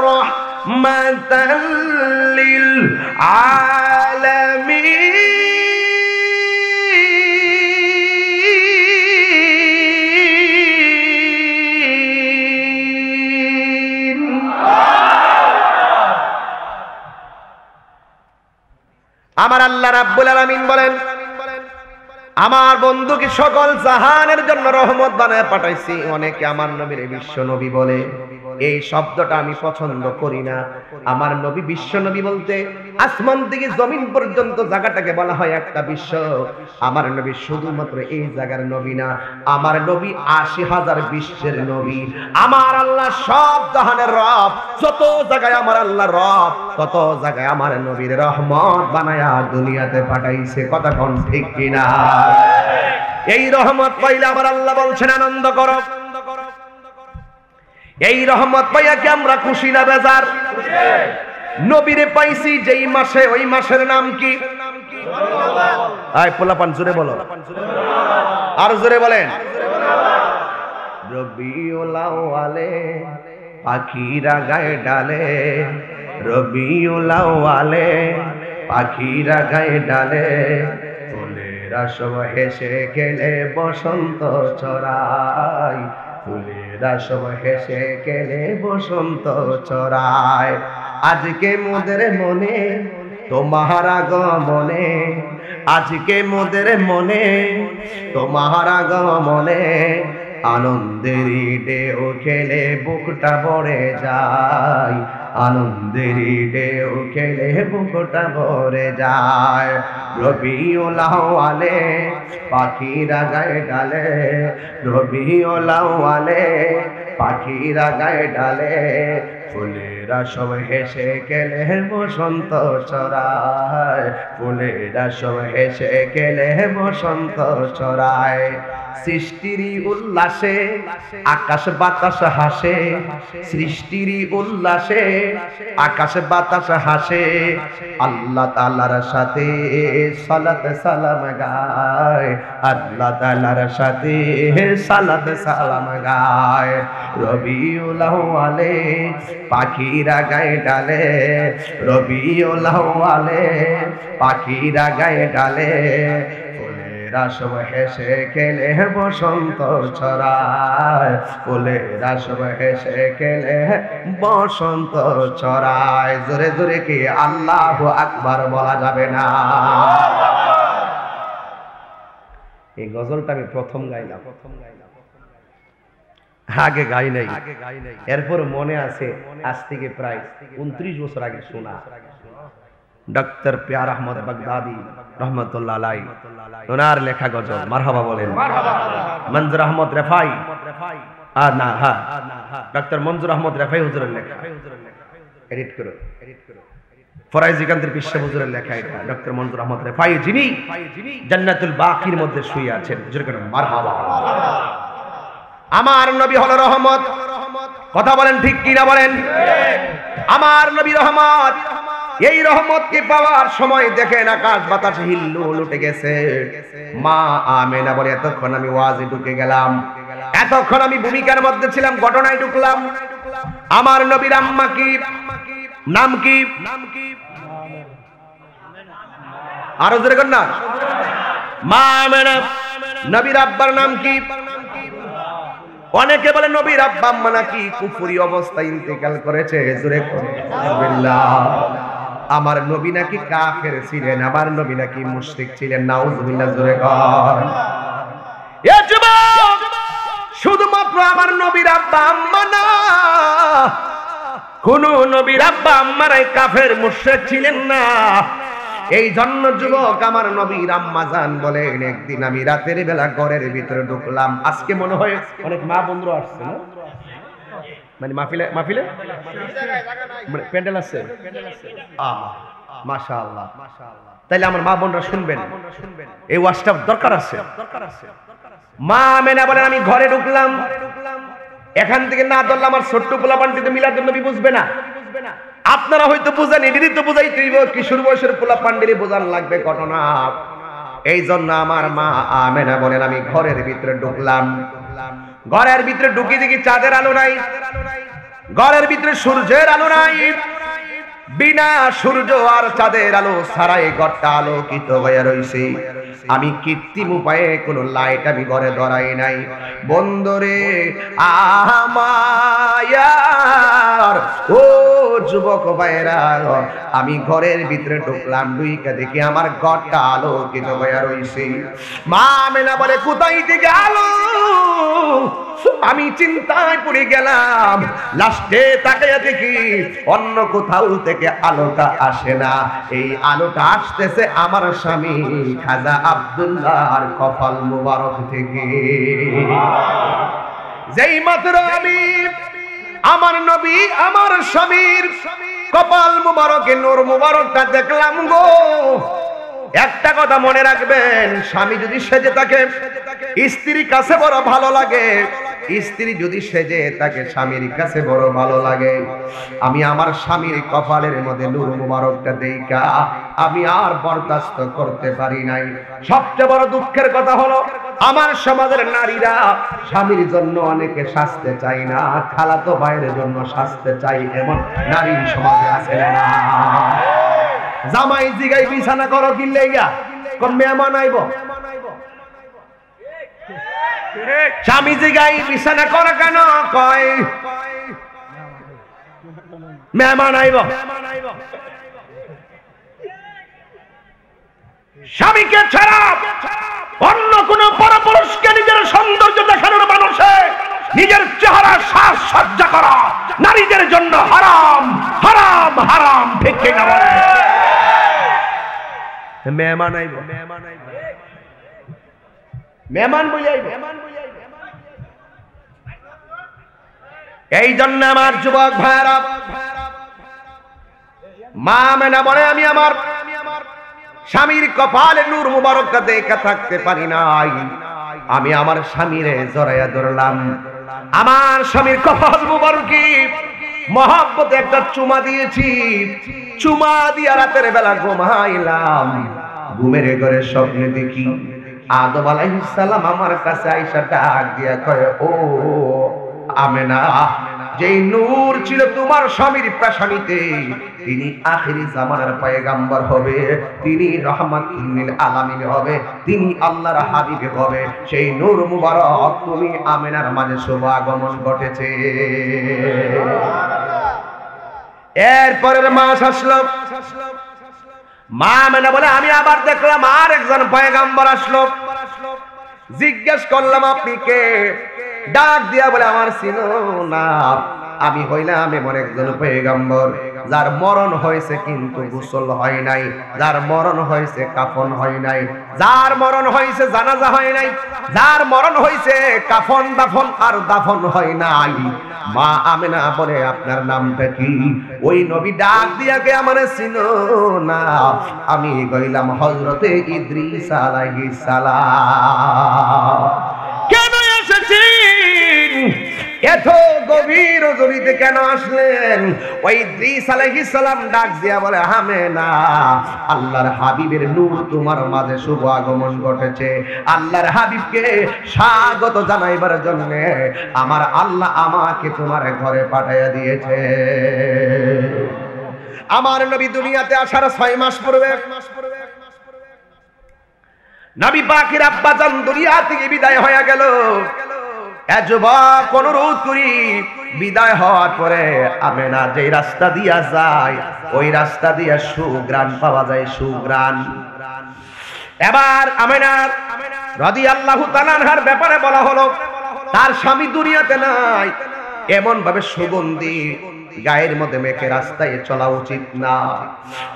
রাহমাতাল লিল আলামিন। আমার আল্লাহ রাব্বুল আলামিন বলেন আমার বন্ধুকে সকল জাহানের জন্য রহমত বানায় পাঠাইছি। অনেকে আমার নবীর বিশ্ব নবী বলে, এই শব্দটা আমি পছন্দ করি না। আমার নবী বিশ্ব নবী বলতে আসমান থেকে জমিন পর্যন্ত জায়গাটাকে বলা হয় একটা বিশ্ব। আমার নবী শুধুমাত্র এই জায়গার নবী না, আমার নবী ৮০,০০০ বিশ্বের নবী। আমার আল্লাহ সব জাহানের রব, যত জায়গায় আমার আল্লাহ রব তত জায়গায় আমার নবীর রহমত বানায়া দুনিয়াতে পাঠাইছে। কথা কোন ঠিক কিনা? এই রহমত পাইলে আমার আল্লাহ বলছেন আনন্দ করো। এই রহমত পাইয়া কি আমরা খুশি না বেজার? নবীরে পাইছি যেই মাসে, ওই মাসের নাম কি? আয় পোলাপান জোরে বলো, আর জোরে বলেন। রবিউল আউয়ালে পাখিরা গায়ে ডালে, রবিউল আউয়ালে পাখিরা গায়ে ডালে, ফুলেরা সব হেসে খেলে বসন্ত ছড়ায়, ফুলেরা সব হেসে খেলে বসন্ত ছড়ায়। আজকে মোদের মনে তোমার আগমনে, আজকে মোদের মনে তোমার আগমনে, আনন্দেরই ঢেউ খেলে বুকটা ভরে যায়, আনন্দেরই ঢেউ খেলে বুকটা ভরে যায়। রবিউল আউয়ালে পাখিরা গায়ে ডালে, রবিউল আউয়ালে পাখিরা গায়ে ডালে, ফুলেরা সব হেসে খেলে বসন্ত ছড়ায়, ফুলেরা সব হেসে খেলে বসন্ত ছড়ায়। সৃষ্টিরই উল্লাসে আকাশ বাতাস হাসে, সৃষ্টিরই উল্লাসে আকাশ বাতাস হাসে, আল্লাহ তাআলার সাথে সালাত সালাম গায়, আল্লাহ তাআলার সাথে সালাত সালাম গায়। রবিউল আউয়ালে পাখিরা গায়ে ডালে, রবিউল আউয়ালে পাখিরা গায়ে ডালে, ফুলেরা সব হেসে খেলে বসন্ত ছড়ায়, ফুলেরা সব হেসে খেলে বসন্ত ছড়ায়। জোরে জোরে কি আল্লাহু আকবার বলা যাবে না? এই গজলটা আমি প্রথম গাইলাম। আগে গাই নাই, এরপর মনে আছে আজ থেকে প্রায় 29 বছর আগে শোনা ডক্টর পিয়ার আহমদ বাগদাদি রহমতুল্লাহ আলাইহি ওনার লেখা গজল। মারহাবা বলেন। মনজুর আহমদ রেফাই, না হ্যাঁ ডক্টর মনজুর আহমদ রেফাই হুজুরের লেখা, এডিট করো ফরাইজিকান্তের বিশ্ব হুজুরের লেখা এটা। ডক্টর মনজুর আহমদ রেফাই যিনি জান্নাতুল বাকির মধ্যে শুয়ে আছেন, মারহাবা। আমার নবী হলো রহমত, কথা বলেন ঠিক কিনা বলেন? আমার নবী রহমত। এই রহমতকে পাওয়ার সময় দেখেন আকাশ বাতাস হিল্লোল উঠে গেছে। মা আমেনা বলে এতক্ষণ আমি ওয়াজে ঢুকে গেলাম, এতক্ষণ আমি ভূমিকার মধ্যে ছিলাম, ঘটনায় ঢুকলাম। আমার নবীর আম্মা কি নাম কি? আরো জোরে কর না। মা আমেনা। নবীর আব্বার নাম কি? অনেকে বলে নবীর আব্বা আম্মা নাকি কুফরি অবস্থায় ইন্তেকাল করেছে, জোরে আলহামদুলিল্লাহ। আমার নবী নাকি কাফের ছিলেন, আমার নবী নাকি মুশরিক ছিলেন, নাউজুবিল্লাহ, জোরে কর। এ যুবক, শুধুমাত্র আমার নবীর আব্বা আম্মা না, কোন নবীর আব্বা আম্মারাই কাফের মুশরিক ছিলেন না। এই জন্য যুবক আমার নবীর আম্মা জান বলেন, একদিন আমি রাতের বেলা ঘরের ভিতরে ঢুকলাম। আজকে মনে হয় অনেক মা বন্ধুরা আসছে না, মানে মাহফিলে প্যান্ডেল আছে, মাশাআল্লাহ। তাইলে আমার মা বোনরা শুনবেন, এই ওয়াজটা দরকার আছে। মা আমেনা বলেন, আমি ঘরে ঢুকলাম, এখান থেকে না ধরলে আমার ছোট্ট পোলাপানটি তো মিলাদুন নবী বুঝবে না। আপনারা হয়তো বুঝেন, এদিনই তো বুঝাই তুই কিশোর বয়সের পোলাপানটি বোঝান লাগবে ঘটনা। এই জন্য আমার মা আমেনা বলেন, আমি ঘরের ভিতরে ঢুকলাম, ঘরের ভিতরে ঢুকি দেখি চাঁদের আলো নাই, ঘরের ভিতরে সূর্যের আলো নাই, বিনা সূর্য আর চাঁদের আলো ছাড়াই ঘরটা আলোকিত হয়ে রইছে। আমি কৃত্রিম উপায়ে কোনো লাইট আমি ঘরে ধরাই নাই। বন্ধুরে আমার ও যুবক ভাইরা, আমি ঘরের ভিতরে ঢুকলাম, ঢুইকা দেখি আমার ঘরটা আলোকিত হয়ে রইছে। মা আমেনা বলে, কোথায় থেকে আলো? আমি চিন্তায় পড়ে গেলাম। লাস্টে তাকাইয়া দেখি অন্য কোথাও থেকে আলোটা আসে না, এই আলোটা আসতেছে আমার স্বামী খাজা আব্দুল্লাহর কপাল মুবারক থেকে। যেই মাত্র আমি আমার নবী আমার স্বামীর কপাল মুবারকে নূর মুবারকটা দেখলাম গো, একটা কথা মনে রাখবেন, স্বামী যদি সেজে থাকে স্ত্রীর কাছে বড় ভালো লাগে, স্ত্রী যদি সেজে তাকে স্বামীর কাছে বড় ভালো লাগে। আমি আমার স্বামীর কপালের মধ্যে নূর মুবারকটা দেইকা আমি আর বরদাস্ত করতে পারি নাই। সবচেয়ে বড় দুঃখের কথা হলো, আমার সমাজের নারীরা স্বামীর জন্য অনেকে শাস্তে চায় না, খালাতো ভাইয়ের জন্য শাস্তে চাই, এমন নারী সমাজে আছে না। জামাই জিগাই বিছানা করো কি লেগা, কোন মেহমান আইব? স্বামী জিগাই বিছানা করো কেন, কয় মেহমান আইব। স্বামীকে ছাড়া অন্য কোন পরপুরুষকে নিজের সৌন্দর্য দেখানোর মানুষে নিজের চেহারা সাজসজ্জা করা নারীদের জন্য হারাম, হারাম, হারাম। ঠিক কিনা বলে? মেহমান আইব, মেহমান বলি আইব। এই জন্য আমার যুবক ভাইরা, মা আমেনা বলে, আমি আমার স্বামীর কপালে নূর মুবারকটা দেখা থাকতে পারি নাই। আমি আমার স্বামীরে জড়াইয়া ধরলাম, আমার স্বামীর কপাল মুবারকে মহব্বতে একটা চুমা দিয়েছি। চুমা দিয়া রাতের বেলা ঘুমাইলাম, ঘুমের ঘরে স্বপ্নে দেখি আদম আলাইহিস সালাম আমার কাছে আইসা ডাক দিয়া কয়, ও আমেনা, যেই নূর ছিল তোমার স্বামীর পেশানিতে, তিনি আখিরি জামানার পয়গাম্বর হবে, তিনি রাহমাতুল লিল আলামিন হবে, তিনি আল্লাহর হাবিব হবে। সেই নূর মুবারক তুমি আমেনার মাঝে শুভ আগমন ঘটেছে। এরপরের মাস আসলো, মা আমেনা বলে, আমি আবার দেখলাম আর একজন পয়গাম্বর আসলো। জিজ্ঞেস করলাম, আপনি কে? ডাক দিয়া বলে আমার চিনো না, আমি হইলাম এমন একজন পয়গম্বর যার মরণ হয়েছে কিন্তু গোসল হয় নাই, যার মরণ হয়েছে কাফন হয় নাই, যার মরণ হয়েছে জানাজা হয় নাই, যার মরণ হয়েছে কাফন দাফন আর দাফন হয় নাই। মা আমেনা বলে আপনার নামটা কি? ওই নবী ডাক দিয়া কে আমারে চিনো না, আমি কইলাম হযরতে ইদ্রিস আলাইহিস সালাম। কেন এসেছেন? এত গভীর রজনীতে কেন আসলেন? ওই ইদ্রিস আলাইহিস সালাম ডাক দিয়া বলে আমেনা, আল্লাহর হাবিবের নূর তোমার মাঝে শুভ আগমন ঘটেছে। আল্লাহর হাবিবকে স্বাগত জানাইবার জন্য আমার আল্লাহ আমাকে তোমার ঘরে পাঠাইয়া দিয়েছে। আমার নবী দুনিয়াতে আসার 6 মাস পূর্বে নবী পাকের আব্বা জান দুনিয়া থেকে বিদায় হয়ে গেল। যুবক অনুরোধ করি, বিদায় হওয়ার পরে আমেনা যে রাস্তা দিয়া যায় ওই রাস্তা দিয়া সুগ্রাণ পাওয়া যায়, সুগ্রাণ। এবার আমেনা রাদিয়াল্লাহু তাআলা আনহার ব্যাপারে বলা হলো তার স্বামী দুনিয়াতে নাই, এমন ভাবে সুগন্ধি গায়ের মধ্যে মেখে রাস্তায় চলা উচিত না।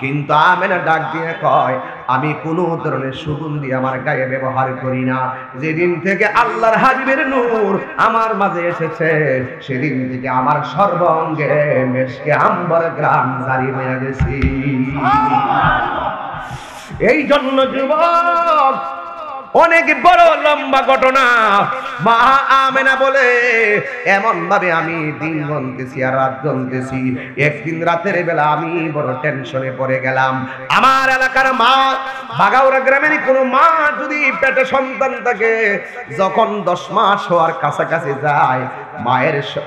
কিন্তু আমেনা ডাক দিয়ে কয় আমি কোন ধরনের সুগন্ধি আমার গায়ে ব্যবহার করি না। যেদিন থেকে আল্লাহর হাবিবের নূর আমার মাঝে এসেছে সেদিন থেকে আমার সর্বাঙ্গে মেশকে আম্বর গ্রাম জারি হয়ে গেছি। এই জন্য যুবক অনেক বড় লম্বা ঘটনা। মা আমেনা বলে এমন ভাবে আমি দিন গুনতেছি আর রাত গুনতেছি। একদিন রাতের বেলা আমি বড় টেনশনে পড়ে গেলাম। আমার এলাকার মা, বাগাউড়া গ্রামের কোন মা যদি পেটে সন্তান থাকে, যখন 10 মাস হওয়ার কাছাকাছি যায়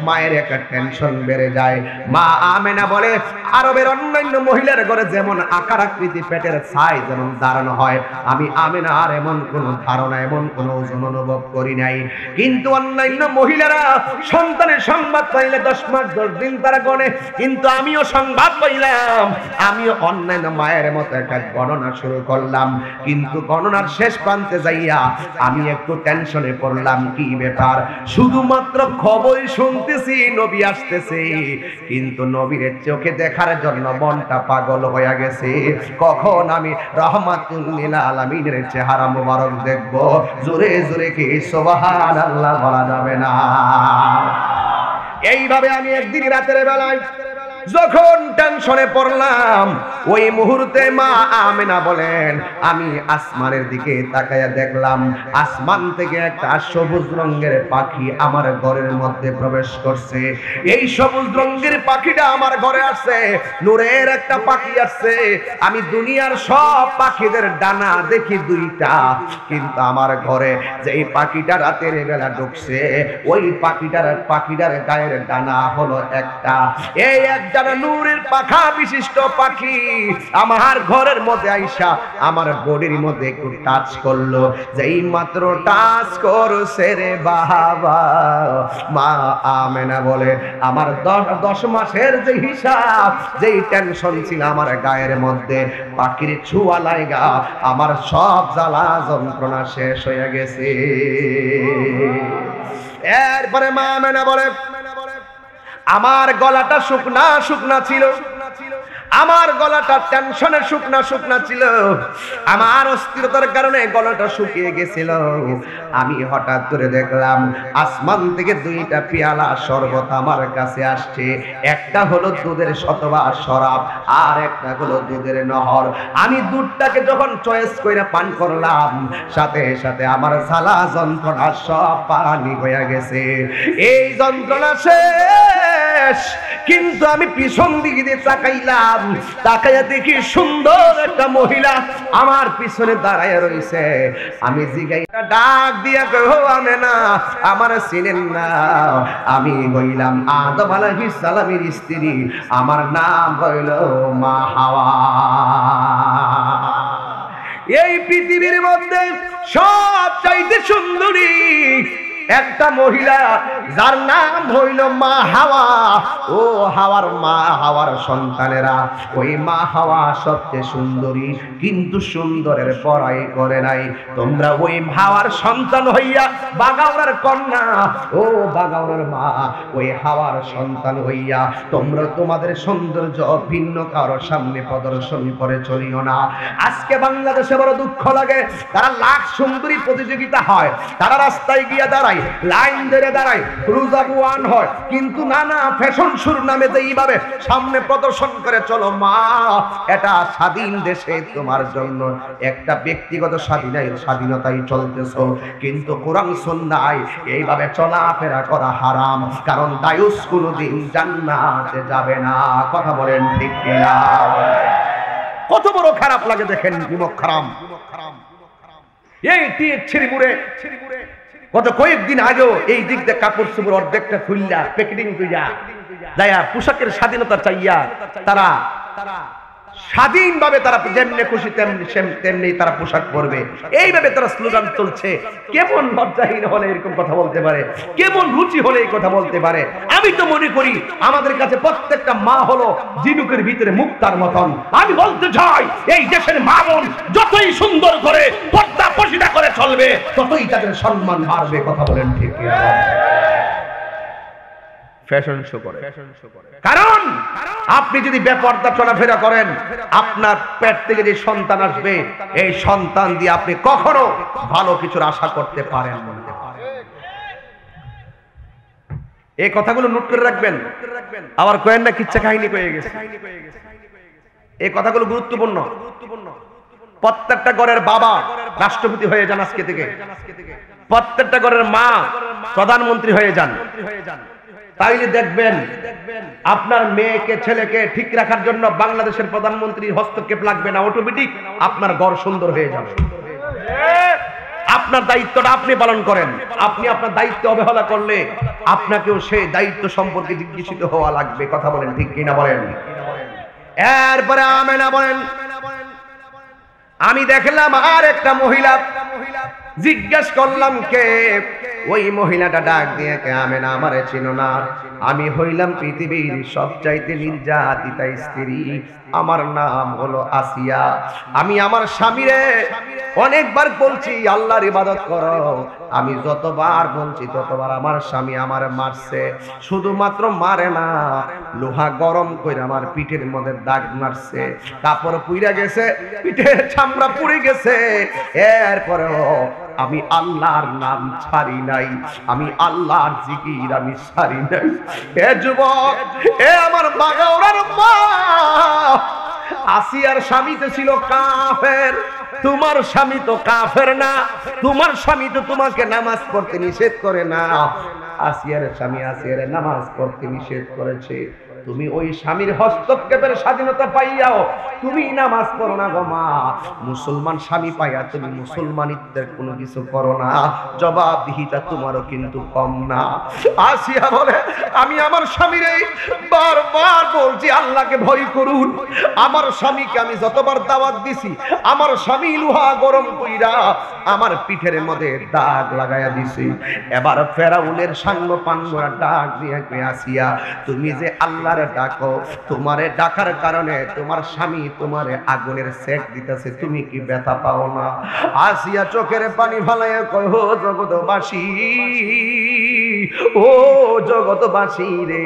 মায়ের একটা টেনশন বেড়ে যায়। মা আমেনা বলে আরবের অন্যান্য মহিলার ঘরে যেমন আকার আকৃতি পেটের সাইজ যেমন দাঁড়ানো হয়, আমি আমেনা আর এমন কোন ধারণা এমন কোন ওজন অনুভব করি নাই। কিন্তু অন্যান্য মহিলারা সন্তানের সংবাদ পাইলে 10 মাস 10 দিন তারা গণে, কিন্তু আমিও সংবাদ পাইলাম, আমিও অন্যান্য মায়ের মতো একটা গণনা শুরু করলাম। কিন্তু গণনার শেষ প্রান্তে যাইয়া আমি একটু টেনশনে পড়লাম। কি ব্যাপার? শুধুমাত্র খবর শুনতেছি নবী আসতেছে, কিন্তু নবীর চোখে দেখার জন্য মনটা পাগল হয়ে গেছে। কখন আমি রাহমাতুল লিল আলামিনের চেহারা মোবারক দেখব? জোরে জোরে কি সুবহানাল্লাহ বলা যাবে না? এইভাবে আমি একদিন রাতের বেলায় যখন টেনশনে পড়লাম, ওই মুহূর্তে মা আমেনা বলেন আমি আসমানের দিকে তাকায়া দেখলাম আসমান থেকে একটা সবুজ রঙের পাখি আমার ঘরের মধ্যে প্রবেশ করছে। এই সবুজ রঙের পাখিটা আমার ঘরে আসছে, নূরের একটা পাখি আসছে। আমি দুনিয়ার সব পাখিদের ডানা দেখি 2টা, কিন্তু আমার ঘরে যে এই পাখিটা রাতের বেলা ঢুকছে ওই পাখিটার গায়ের ডানা হলো একটা। এই একটা নূরের পাখা বিশিষ্ট পাখি আমার ঘরের মধ্যে আইসা আমার বডির মধ্যে একটু টাচ করলো। যেই মাত্র টাচ করছে রে বাবা, মা আমেনা বলে আমার 10 মাসের যে হিসাব, যেই টেনশন ছিল আমার গায়ের মধ্যে, পাখির ছোঁয়া লাগা আমার সব জ্বালা যন্ত্রণা শেষ হয়ে গেছে। এরপরে মা আমেনা বলে আমার গলাটা শুকনা শুকনা ছিল, আমার গলাটা টেনশনে শুকনা শুকনা ছিল, আমার অস্থিরতার কারণে গলাটা শুকিয়ে গেছিল। আমি হঠাৎ করে দেখলাম আসমান থেকে 2টা পেয়ালা শরবত আমার কাছে আসছে। একটা হলো দুধের শতবা শরাব আর একটা হলো দুধের নহর। আমি দুধটাকে যখন চয়েস করে পান করলাম, সাথে সাথে আমার জ্বালা যন্ত্রণা সব পানি হয়ে গেছে। এই যন্ত্রণা শেষ, কিন্তু আমি পিছন দিকে দিয়ে তাকাইলাম, তাকাইয়া দেখি সুন্দর একটা মহিলা আমার পিছনে দাঁড়ায় রয়েছে। আমি জিগাইটা ডাক দিয়া কইও আমেনা আমার চিনেন না? আমি হইলাম আদম আলাইহিস সালামের স্ত্রী, আমার নাম হইল মা হাওয়া। এই পৃথিবীর মধ্যে সবচাইতে সুন্দরী একটা মহিলা যার নাম হইল মা হাওয়া। ও হাওয়ার মা, হাওয়ার সন্তানেরা, ওই মা হাওয়া সবচেয়ে সুন্দরী, কিন্তু সুন্দরের পরাই করে নাই। তোমরা ওই হাওয়ার সন্তান হইয়া বাগাওয়ার কন্যা, ও বাগাওয়ার মা, ওই হাওয়ার সন্তান হইয়া তোমরা তোমাদের সৌন্দর্য ভিন্ন কারোর সামনে প্রদর্শন করে চলিও না। আজকে বাংলাদেশে বড় দুঃখ লাগে, তারা লাখ সুন্দরী প্রতিযোগিতা হয়, তারা রাস্তায় গিয়ে দাঁড়ায়, লাইন ধরে দাঁড়ায়, রুজাবুয়ান হয়, কিন্তু নানা ফ্যাশন শোর নামে যে এইভাবে সামনে প্রদর্শন করে চলো মা, এটা স্বাধীন দেশে তোমার জন্য একটা ব্যক্তিগত স্বাধীনতাই চলতেছো, কিন্তু কোরআন সুন্নাহয় এইভাবে চলাফেরা করা হারাম, কারণ দায়ুস কোনোদিন জান্নাতে যাবে না। কথা বলেন ঠিক কিনা? কত বড় খারাপ লাগে দেখেন, বিমুখ খারাম। এই ছিড়িমুড়ে গত কয়েকদিন আগেও এই দিক দিয়ে কাপড় চোপড় অর্ধেকটা খুললা প্যাকেটিং কইরা যায়া পোশাকের স্বাধীনতা চাইয়া তারা স্বাধীনভাবে তারা যেমনি খুশি তেমনি তারা পোশাক পরবে, এইভাবে তারা স্লোগান চলছে। কেমন লজ্জাহীন হলে এরকম কথা বলতে পারে? কেমন রুচি হলে এই কথা বলতে পারে? আমি তো মনে করি আমাদের কাছে প্রত্যেকটা মা হলো জিনুকের ভিতরে মুক্তার মতন। আমি বলতে চাই, এই দেশের মা বোন যতই সুন্দর করে পর্দা পশিদা করে চলবে, ততই তাদের সম্মান বাড়বে। কথা বলেন ঠিক কি? ফ্যাশন শো করে, কারণ আপনি যদি বেপরদা চলাফেরা করেন, আপনার পেট থেকে যে সন্তান আসবে, এই সন্তান দিয়ে আপনি কখনো ভালো কিছুর আশা করতে পারেন না। এই কথাগুলো নোট করে রাখবেন। আবার কয়েন না কিচ্ছা কাহিনী কয়ে গেছে, এই কথাগুলো গুরুত্বপূর্ণ। প্রত্যেকটা ঘরের বাবা রাষ্ট্রপতি হয়ে যান আজকে থেকে, প্রত্যেকটা ঘরের মা প্রধানমন্ত্রী হয়ে যান, তাইলে দেখবেন আপনার মেয়েকে ছেলেকে ঠিক রাখার জন্য বাংলাদেশের প্রধানমন্ত্রীর হস্তক্ষেপ লাগবে না, অটোমেটিক আপনার ঘর সুন্দর হয়ে যাবে। আপনার দায়িত্বটা আপনি পালন করেন। আপনি আপনার দায়িত্ব অবহেলা করলে আপনাকেও সেই দায়িত্ব সম্পর্কে জিজ্ঞাসিত হওয়া লাগবে। কথা বলেন ঠিক কিনা বলেন? এরপরে আমেনা বলেন, আমি দেখলাম আর একটা মহিলা, জিজ্ঞেস করলাম কে? ওই মহিলাটা ডাক দিয়ে, কে? আমেনা, আমারে চিনো না? আমি হইলাম পৃথিবীর সবচাইতে নির্যাতিতা স্ত্রী, আমার নাম হলো আসিয়া। আমি আমার স্বামীরে অনেকবার বলছি আল্লাহর ইবাদত করো, আমি যতবার বলছি ততবার আমার স্বামী আমার মারছে। শুধুমাত্র মারে না, লোহা গরম করে আমার পিঠের মধ্যে দাগ মারছে, কাপড় পুইরা গেছে, পিঠের চামড়া পুড়ে গেছে। এরপরেও আমি আল্লাহর নাম ছাড়ি নাই, আমি আল্লাহর জিকির আমি ছাড়ি নাই। এ যুবক, এ আমার বাগাওয়ার মা, আসিয়ার স্বামী তো ছিল কাফের, তোমার স্বামী তো কাফের না, তোমার স্বামী তো তোমাকে নামাজ পড়তে নিষেধ করে না। আসিয়ার স্বামী আসিয়ার নামাজ পড়তে নিষেধ করেছে, তুমি ওই স্বামীর হস্তক্ষেপের স্বাধীনতা পাইয়াও তুমি নামাজ পড়ো না গো মা। মুসলমান স্বামী পাইয়া তুমি মুসলমানিত্বের কোনো কিছু করো না, জবাবদিহিতা তোমারও কিন্তু কম না। আসিয়া বলে, আমি আমার স্বামীরে বারবার বলছি আল্লাহকে ভয় করুন। আমার স্বামীকে আমি যতবার দাওয়াত দিছি, আমার স্বামী লোহা গরম কইরা আমার পিঠের মধ্যে দাগ লাগাইয়া দিছি। এবার ফেরাউনের সাঙ্গ পাঙ্গরা ডাক দিয়ে, আসিয়া তুমি যে আল্লাহরে ডাকো, তোমারে ডাকার কারণে তোমার স্বামী তোমারে আগুনের সেক দিতেছে, তুমি কি ব্যথা পাও না? আসিয়া চোখের পানি ফালাইয়া কয়, ও জগৎবাসী, ও জগৎবাসী রে,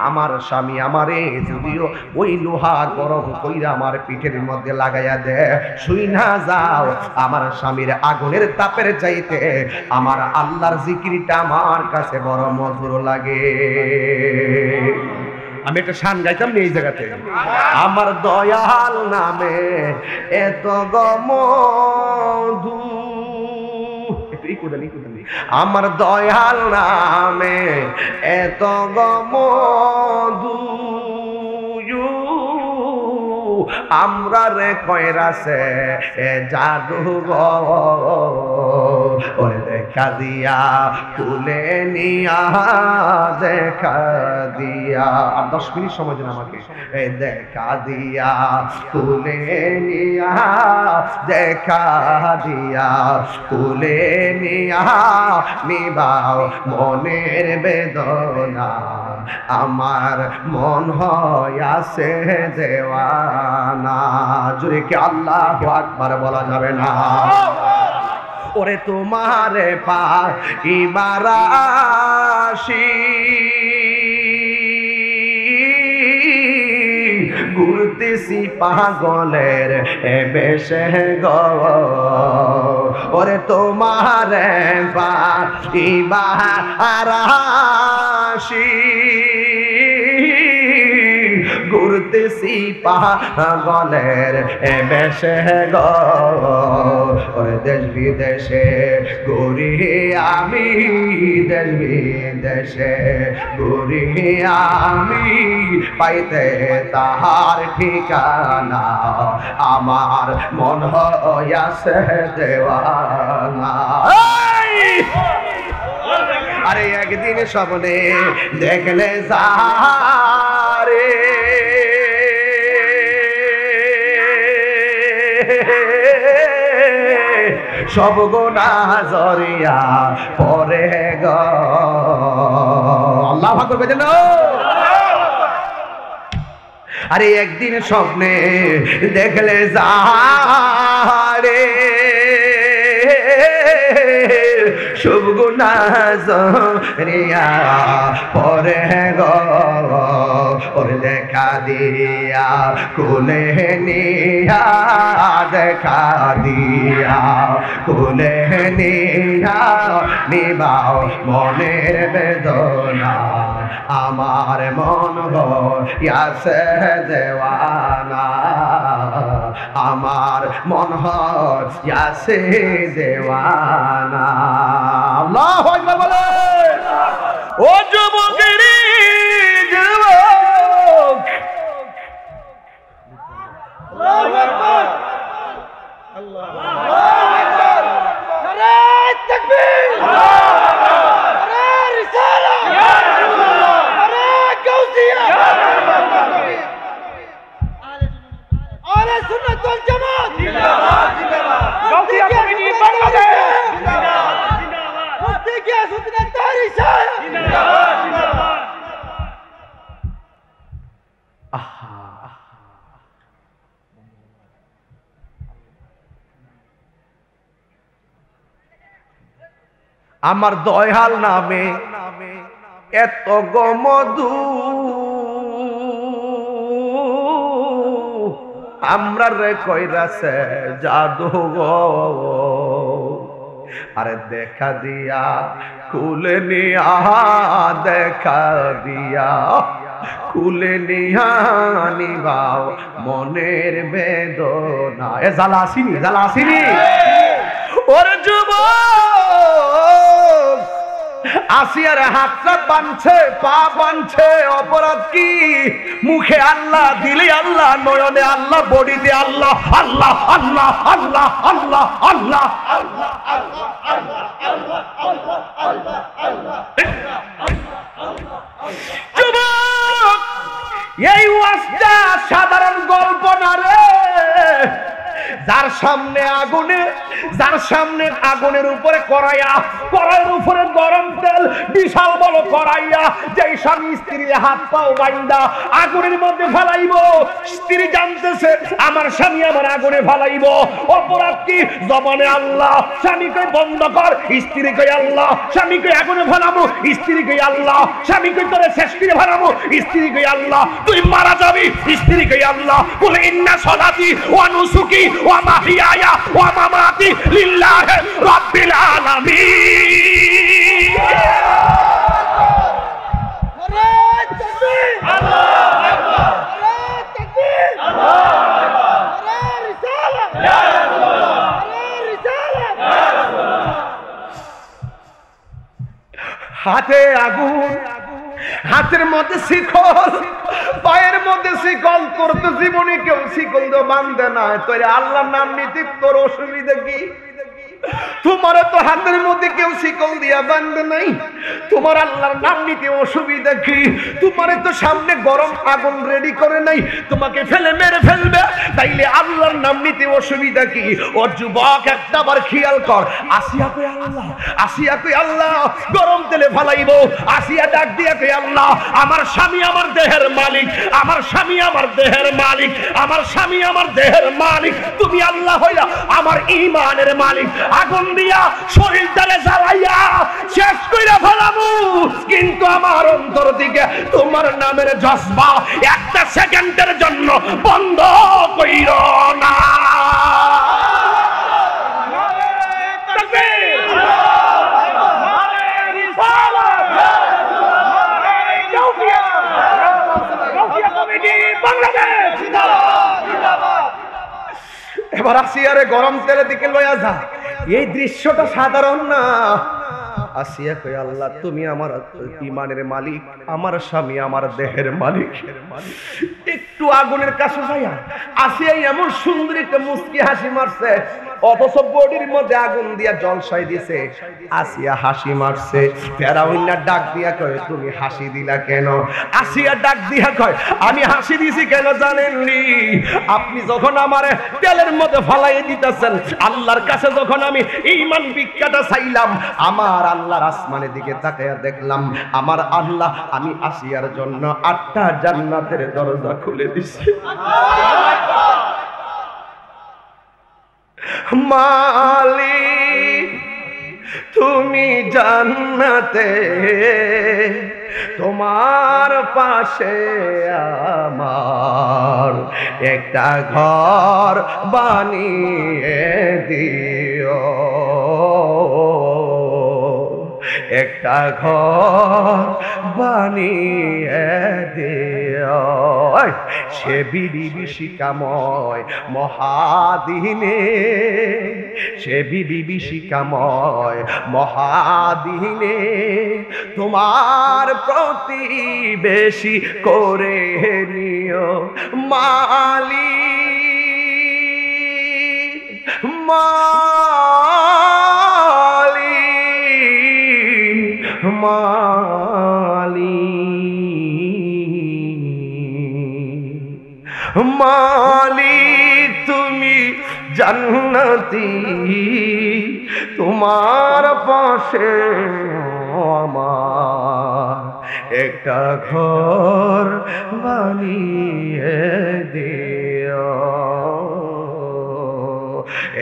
আমার স্বামী আমারে যদিও ওই লোহা গরম কইরা আমার পিঠের মধ্যে লাগাইয়া দে, শুই না যাও, আমার স্বামীর আগুনের তাপের চাইতে আমার আল্লাহর জিকিরটা আমার কাছে বড় মধুর লাগে। আমি একটা শান গাইতাম এই জায়গাতে, আমার দয়াল নামে এত গমধু, আমার দয়াল নামে এত গমধু, আমরা রে কয়রাছে জাদু গো, দেখা দিয়া কুলে নিয়া দেখা দিয়া। আর 10 মিনিট সময় দিন আমাকে। দেখা দিয়া কুলে নিয়া দেখা দিয়া কুলে নিয়া নিবাও মনের বেদনা, আমার মন হয় আছে দেওয়ানা। জুড়ে কি আল্লাহু আকবার বলা যাবে না? ওরে তোমারে পাইবার আশি ঘুরতেছি পাগলের বেশে গো। ওরে তোমারে পাইবার আশি ঘুরতেছি পাগলের বেশে গো। ওরে দেশ বিদেশে ঘুরি আমি, দেশ বিদেশে ঘুরি আমি, পাইতে তাহার ঠিকানা, আমার মন হইয়াছে দেওয়ানা। আরে একদিন স্বপ্নে দেখলে যারে সব গুনাহ জরিয়া পরে গো। আল্লাহু আকবার বলেন। আরে একদিন স্বপ্নে দেখলে যারে সব গুনাহ জরিয়া পরে গো। ওরে দেখা দিয়া কুলে নিয়া দেখা দিয়া কুলে নিয়া নিবাও মনের বেদনা, আমার মন হইয়াছে দেওয়ানা, আমার মন হইয়াছে দেওয়ানা। আল্লাহু আকবার বলে। ও যুবকেরি যুবক, আল্লাহু আকবার, আল্লাহু আকবার, নারে তাকবীর, নারে রিসালা, ইয়া রাসূলুল্লাহ, নারে গাউসিয়া, ইয়া রাসূলুল্লাহ, আহলে সুন্নাত ওয়াল জামাত জিন্দাবাদ, জিন্দাবাদ, গাউসিয়া কমিটি বাংলাদেশ জিন্দাবাদ, জিন্দাবাদ, মুফতি গিয়াসউদ্দিন তাহরি সাহেব জিন্দাবাদ, জিন্দাবাদ। আমার দয়াল নামে এত গমধু, আমরা রে কইরাছে জাদু গো। আরে দেখা দিয়া কুলে নিয়া দেখা দিয়া কুলে নিয়া নিবাও মনের বেদনা। এ জ্বালা আসিনি, জ্বালা আসিনি। ওরে যুবক, আসিয়ার হাতটা বানছে, পা বানছে, অপরাধ কি? মুখে আল্লাহ, দিলে আল্লাহ, নয়নে আল্লাহ, বডিতে আল্লাহ, আল্লাহ আল্লাহ আল্লাহ আল্লাহ আল্লাহ আল্লাহ আল্লাহ আল্লাহ আল্লাহ আল্লাহ আল্লাহ। যুবক, এই ওয়াজটা সাধারণ গল্প না রে। যার সামনে আগুনে, যার সামনে আগুনের উপরে কড়াইয়া, কড়াইয়ের উপরে গরম তেল, বিশাল বড় কড়াইয়া, যেই স্বামী স্ত্রীর হাত পাও বাইন্দা আগুনের মধ্যে ফেলাইব, স্ত্রী জানতেছে আমার স্বামী আমার আগুনে ফেলাইব। অপরাধ কি? জবানে আল্লাহ, স্বামীকে বন্ধ কর, স্ত্রীকে আল্লাহ, স্বামীকে আগুনে ফেলাবো, স্ত্রীকে আল্লাহ, স্বামীকে তোরে শেষ করে ফেলাবো, স্ত্রীকে আল্লাহ, তুই মারা যাবি, স্ত্রীকে আল্লাহ। বলে ইন্না সলাতি ওয়া নুসুকি ওয়া মাহিয়ায়া ওয়া মামাতি লিল্লাহি রাব্বিল আলামিন। নারে তাকবীর, আল্লাহু আকবার, নারে তাকবীর, আল্লাহু আকবার, নারে রিসালা, ইয়া রাসূলুল্লাহ, নারে রিসালা, ইয়া রাসূলুল্লাহ। হাতে আগুন, হাতের মধ্যে শিকল, পায়ের মধ্যে শিকল, তোর তো জীবনে কেউ শিকল তো বাঁধে না। তোর আল্লাহর নাম নিতে তোর অসুবিধা কি? তোমার তো হাতের মধ্যে কেউ শিকল দিয়া বাঁধে নাই, তোমার আল্লাহর নাম নিতে অসুবিধা কি? তোমার তো সামনে গরম আগুন রেডি করে নাই, তোমাকে ফেলে মেরে ফেলবে, তাইলে আল্লাহর নাম নিতে অসুবিধা কি? ও যুবক, একটা বার খেয়াল কর, আসিয়া কই আল্লাহ, আসিয়া কই আল্লাহ, গরম তেলে ফালাইবো। আসিয়া ডাক দিয়া কই আল্লাহ, আমার স্বামী আমার দেহের মালিক, আমার স্বামী আমার দেহের মালিক, আমার স্বামী আমার দেহের মালিক, তুমি আল্লাহ হইলা আমার ঈমানের মালিক। আগুন দিয়া শরীর তালে জ্বালাইয়া শেষ কইরা ফেলামু, কিন্তু আমার অন্তর থেকে তোমার নামের জজবা একটা সেকেন্ডের জন্য বন্ধ কইরো না। এবার আসিয়ারে গরম তেলের দিকে লইয়া যা। এই দৃশ্যটা সাধারণ না। আসিয়া কই আল্লাহ, তুমি আমার ঈমানের মালিক, আমার স্বামী আমার দেহের মালিক। একটু আগুনের কাছে যাইয়া আসিয়া এমন সুন্দর একটা মুস্কি হাসি মারছে, অথচ বডির মধ্যে আগুন দিয়া জলসাই দিছে। আসিয়া হাসি মারছে, ফেরাউন ডাক দিয়া কয়, তুমি হাসি দিলা কেন? আসিয়া ডাক দিয়া কয়, আমি হাসি দিছি কেন জানেননি? আপনি যখন আমারে তেলের মধ্যে ফালাই দিতেছেন, আল্লাহর কাছে যখন আমি ঈমান ভিক্ষাটা চাইলাম, আমার আল্লাহর আসমানের দিকে তাকায়া দেখলাম আমার আল্লাহ আমি আসিয়ার জন্য 8টা জান্নাতের দরজা খুলে দিছে। মালিক তুমি জান্নাতে, তোমার পাশে আমার একটা ঘর বানিয়ে দিও, একটা ঘর বানিয়ে দিও। সে বিভীষিকাময় মহাদিনে, সে বিভীষিকাময় মহাদিনে তোমার প্রতিবেশী করে নিও মালিক, মালিক, মালিক, মালিক তুমি জান্নাতি, তোমার পাশে আমার একটা ঘর বানিয়ে দিও,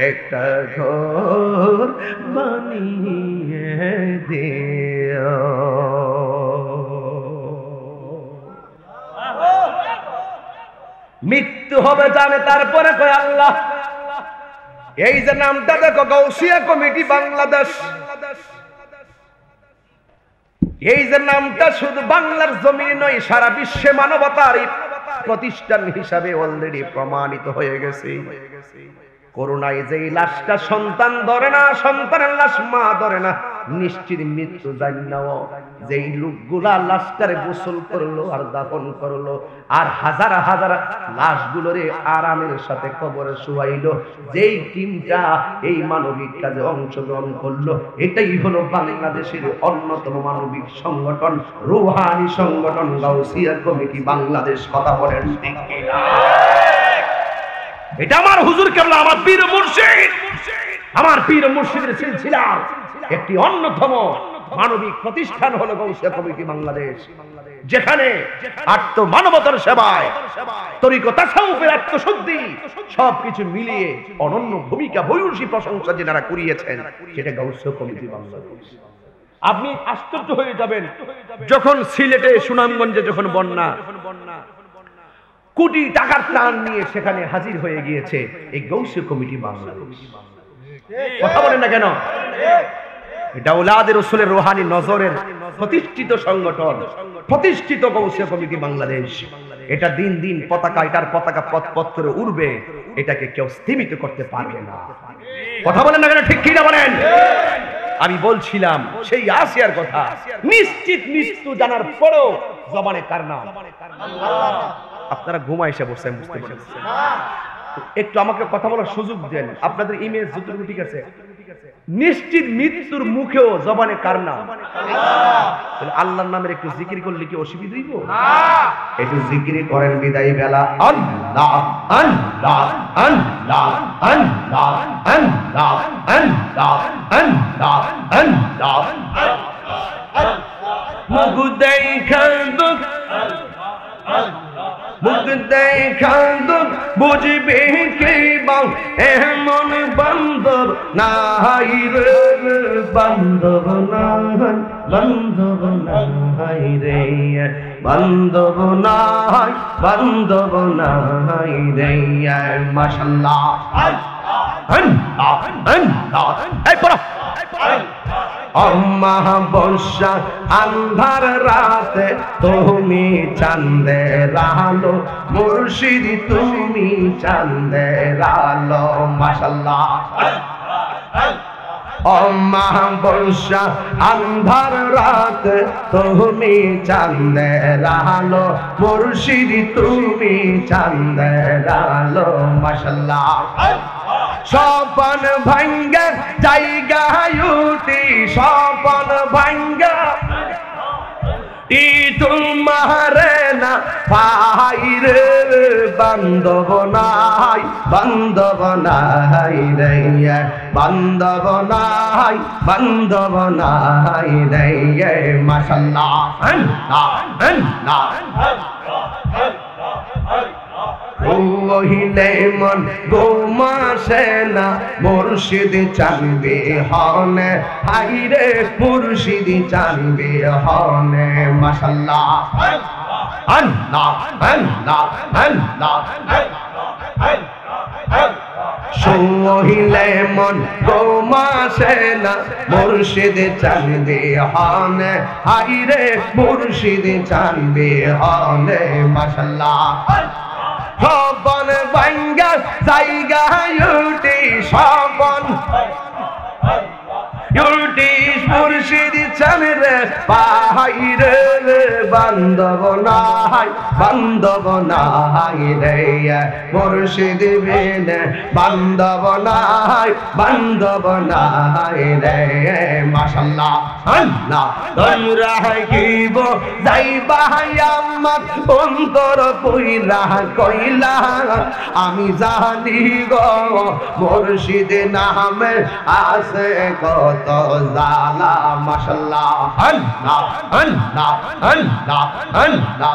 একটা ঘর বানিয়ে দিও। মৃত্যু হবে জানে, তারপরে কয় আল্লাহ এই যে নামটা দেখো, গাউসিয়া কমিটি বাংলাদেশ, এই যে নামটা শুধু বাংলার জমিনে নয়, সারা বিশ্বে মানবতার প্রতিষ্ঠান হিসাবে অলরেডি প্রমাণিত হয়ে গেছে। করোনায় যেই লাশটা সন্তান ধরে না, সন্তানের লাশ মা ধরে না, নিশ্চিত মৃত্যু জানাও। যেই লোকগুলা লাশটারে গোসল করলো আর দাফন করলো, আর হাজার হাজার লাশগুলোরে আরামের সাথে কবরে শুয়াইলো, যেই টিমটা এই মানবিক কাজে অংশগ্রহণ করলো, এটাই হলো বাংলাদেশের অন্যতম মানবিক সংগঠন, রুহানি সংগঠন গাউসিয়া কমিটি বাংলাদেশ। কথা বলেন ঠিক কিনা? এটা আমার হুজুর কেবলা, আমার পীর মুর্শিদ, আমার পীর মুর্শিদের সিলসিলার একটি অন্যতম মানবিক প্রতিষ্ঠান হলো গাউসিয়া কমিটি বাংলাদেশ, যেখানে আত্ম মানবতার সেবায় তরিকত তাসাউফের আত্মশুদ্ধি সবকিছু মিলিয়ে অনন্য ভূমিকা, ভূয়সী প্রশংসা যারা করিয়েছেন, সেটা গাউসিয়া কমিটি বাংলাদেশ। আপনি আশ্চর্য হয়ে যাবেন যখন সিলেটে সুনামগঞ্জে যখন বন্যা, কোটি টাকার ত্রাণ নিয়ে সেখানে হাজির হয়ে গিয়েছে এই গাউসিয়া কমিটি বাংলাদেশ। কথা বলেন না কেন? এটা আওলাদে রাসূলের রূহানি নজরের প্রতিষ্ঠিত সংগঠন, প্রতিষ্ঠিত গাউসিয়া কমিটি বাংলাদেশ। এটা দিন দিন পতাকা, এটার পতাকা পথ-পথ উড়বে, এটাকে কেউ স্থিমিত করতে পারবে না। কথা বলেন না কেন? ঠিক কি না বলেন? আমি বলছিলাম সেই আসিয়ার কথা, নিশ্চিত মৃত্যু জানার পরেও জবানে কার নাম? আপনারা ঘুমায় এসে বসছেন, বুঝতে পারছেন? একটু আমাকে কথা বলার সুযোগ দেন। আপনাদের ইমেজ যতটুকু ঠিক আছে, নিশ্চিত মৃত্যুর মুখেও জবানে কার নাম? আল্লাহর নামের একটু জিকির করলে কি অসুবিধা হইব? একটু জিকির করেন বিদায় বেলা, আল্লাহ আল্লাহ আল্লাহ আল্লাহ আল্লাহ আল্লাহ আল্লাহ আল্লাহ মুখ দেখা দুঃখ, মুখ দেখা দুঃখ বুঝবে কে বাউ, এমন বান্ধব নাই রে, বান্ধব নাই, বান্ধব নাই রে, বান্ধব নাই, বান্ধব নাই রে। মাশাআল্লাহ আল্লাহ আল্লাহ এই পড়ো অমাবস্যা আন্ধার রাতে তুমি চাঁদের আলো, মুর্শিদ তুমি চাঁদের আলো। মাশাআল্লাহ অমাবস্যা আন্ধার রাতে তুমি চাঁদের আলো, মুর্শিদ তুমি চাঁদের আলো। মাশাআল্লাহ স্বপন ভাঙ্গা জায়গায় উঠি, স্বপন ভাঙ্গা ই তোমারে না পাই রে, বান্ধব নাই, বান্ধব নাই রে, বান্ধব নাই, বান্ধব নাই রে। মাশাআল্লাহ আল্লাহ আল্লাহ ওহিলে মন গোমাসে না, মুর্শিদ চানবে হনে, হাইরে মুর্শিদ চানবে হনে। মাশাআল্লাহ আল্লাহ আল্লাহ আল্লাহ সোহিলে মন গোমাসে না, মুর্শিদ চানবে হনে, হাইরে মুর্শিদ চানবে হনে। মাশাআল্লাহ স্বপন ভাঙ্গা জায়গায় উঠি, স্বপন উঠি মুর্শিদ চাঁদরে পাই রে, বান্ধব নাই, বান্ধব নাই রে, মুর্শিদ বিনে বান্ধব নাই, বান্ধব নাই রে। মাশাআল্লাহ আল্লাহ তোমরা গিব যাইবা আমার অন্তর কইলা কইলা, আমি জানি গো মুর্শিদ নামে আছে কত জালা। মাশাআল্লাহ আল্লাহ আল্লাহ আল্লাহ আল্লাহ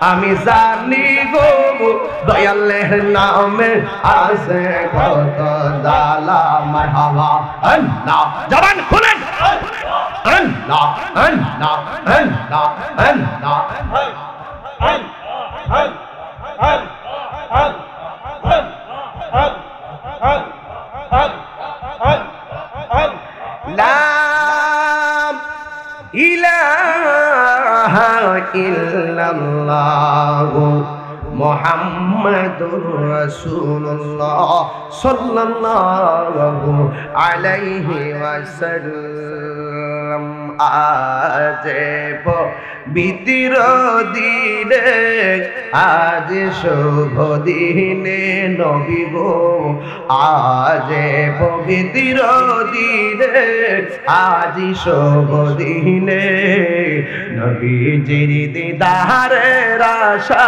আমি জানি গো দয়ালের নামে আছে কত জালা। মারহাবা আল্লাহ জবান খুলেন, আল্লাহ আল্লাহ আল্লাহ আল্লাহ লা ইলাহা ইল্লাল্লাহ মুহাম্মাদুর রাসূলুল্লাহ সাল্লাল্লাহু আলাইহি ওয়াসাল্লাম। আজ পবিত্র দিনে, আজ শুভ দিনে নবী গো, আজ পবিত্র দিনে, আজ শুভ দিনে নবীজির দিদারের আশা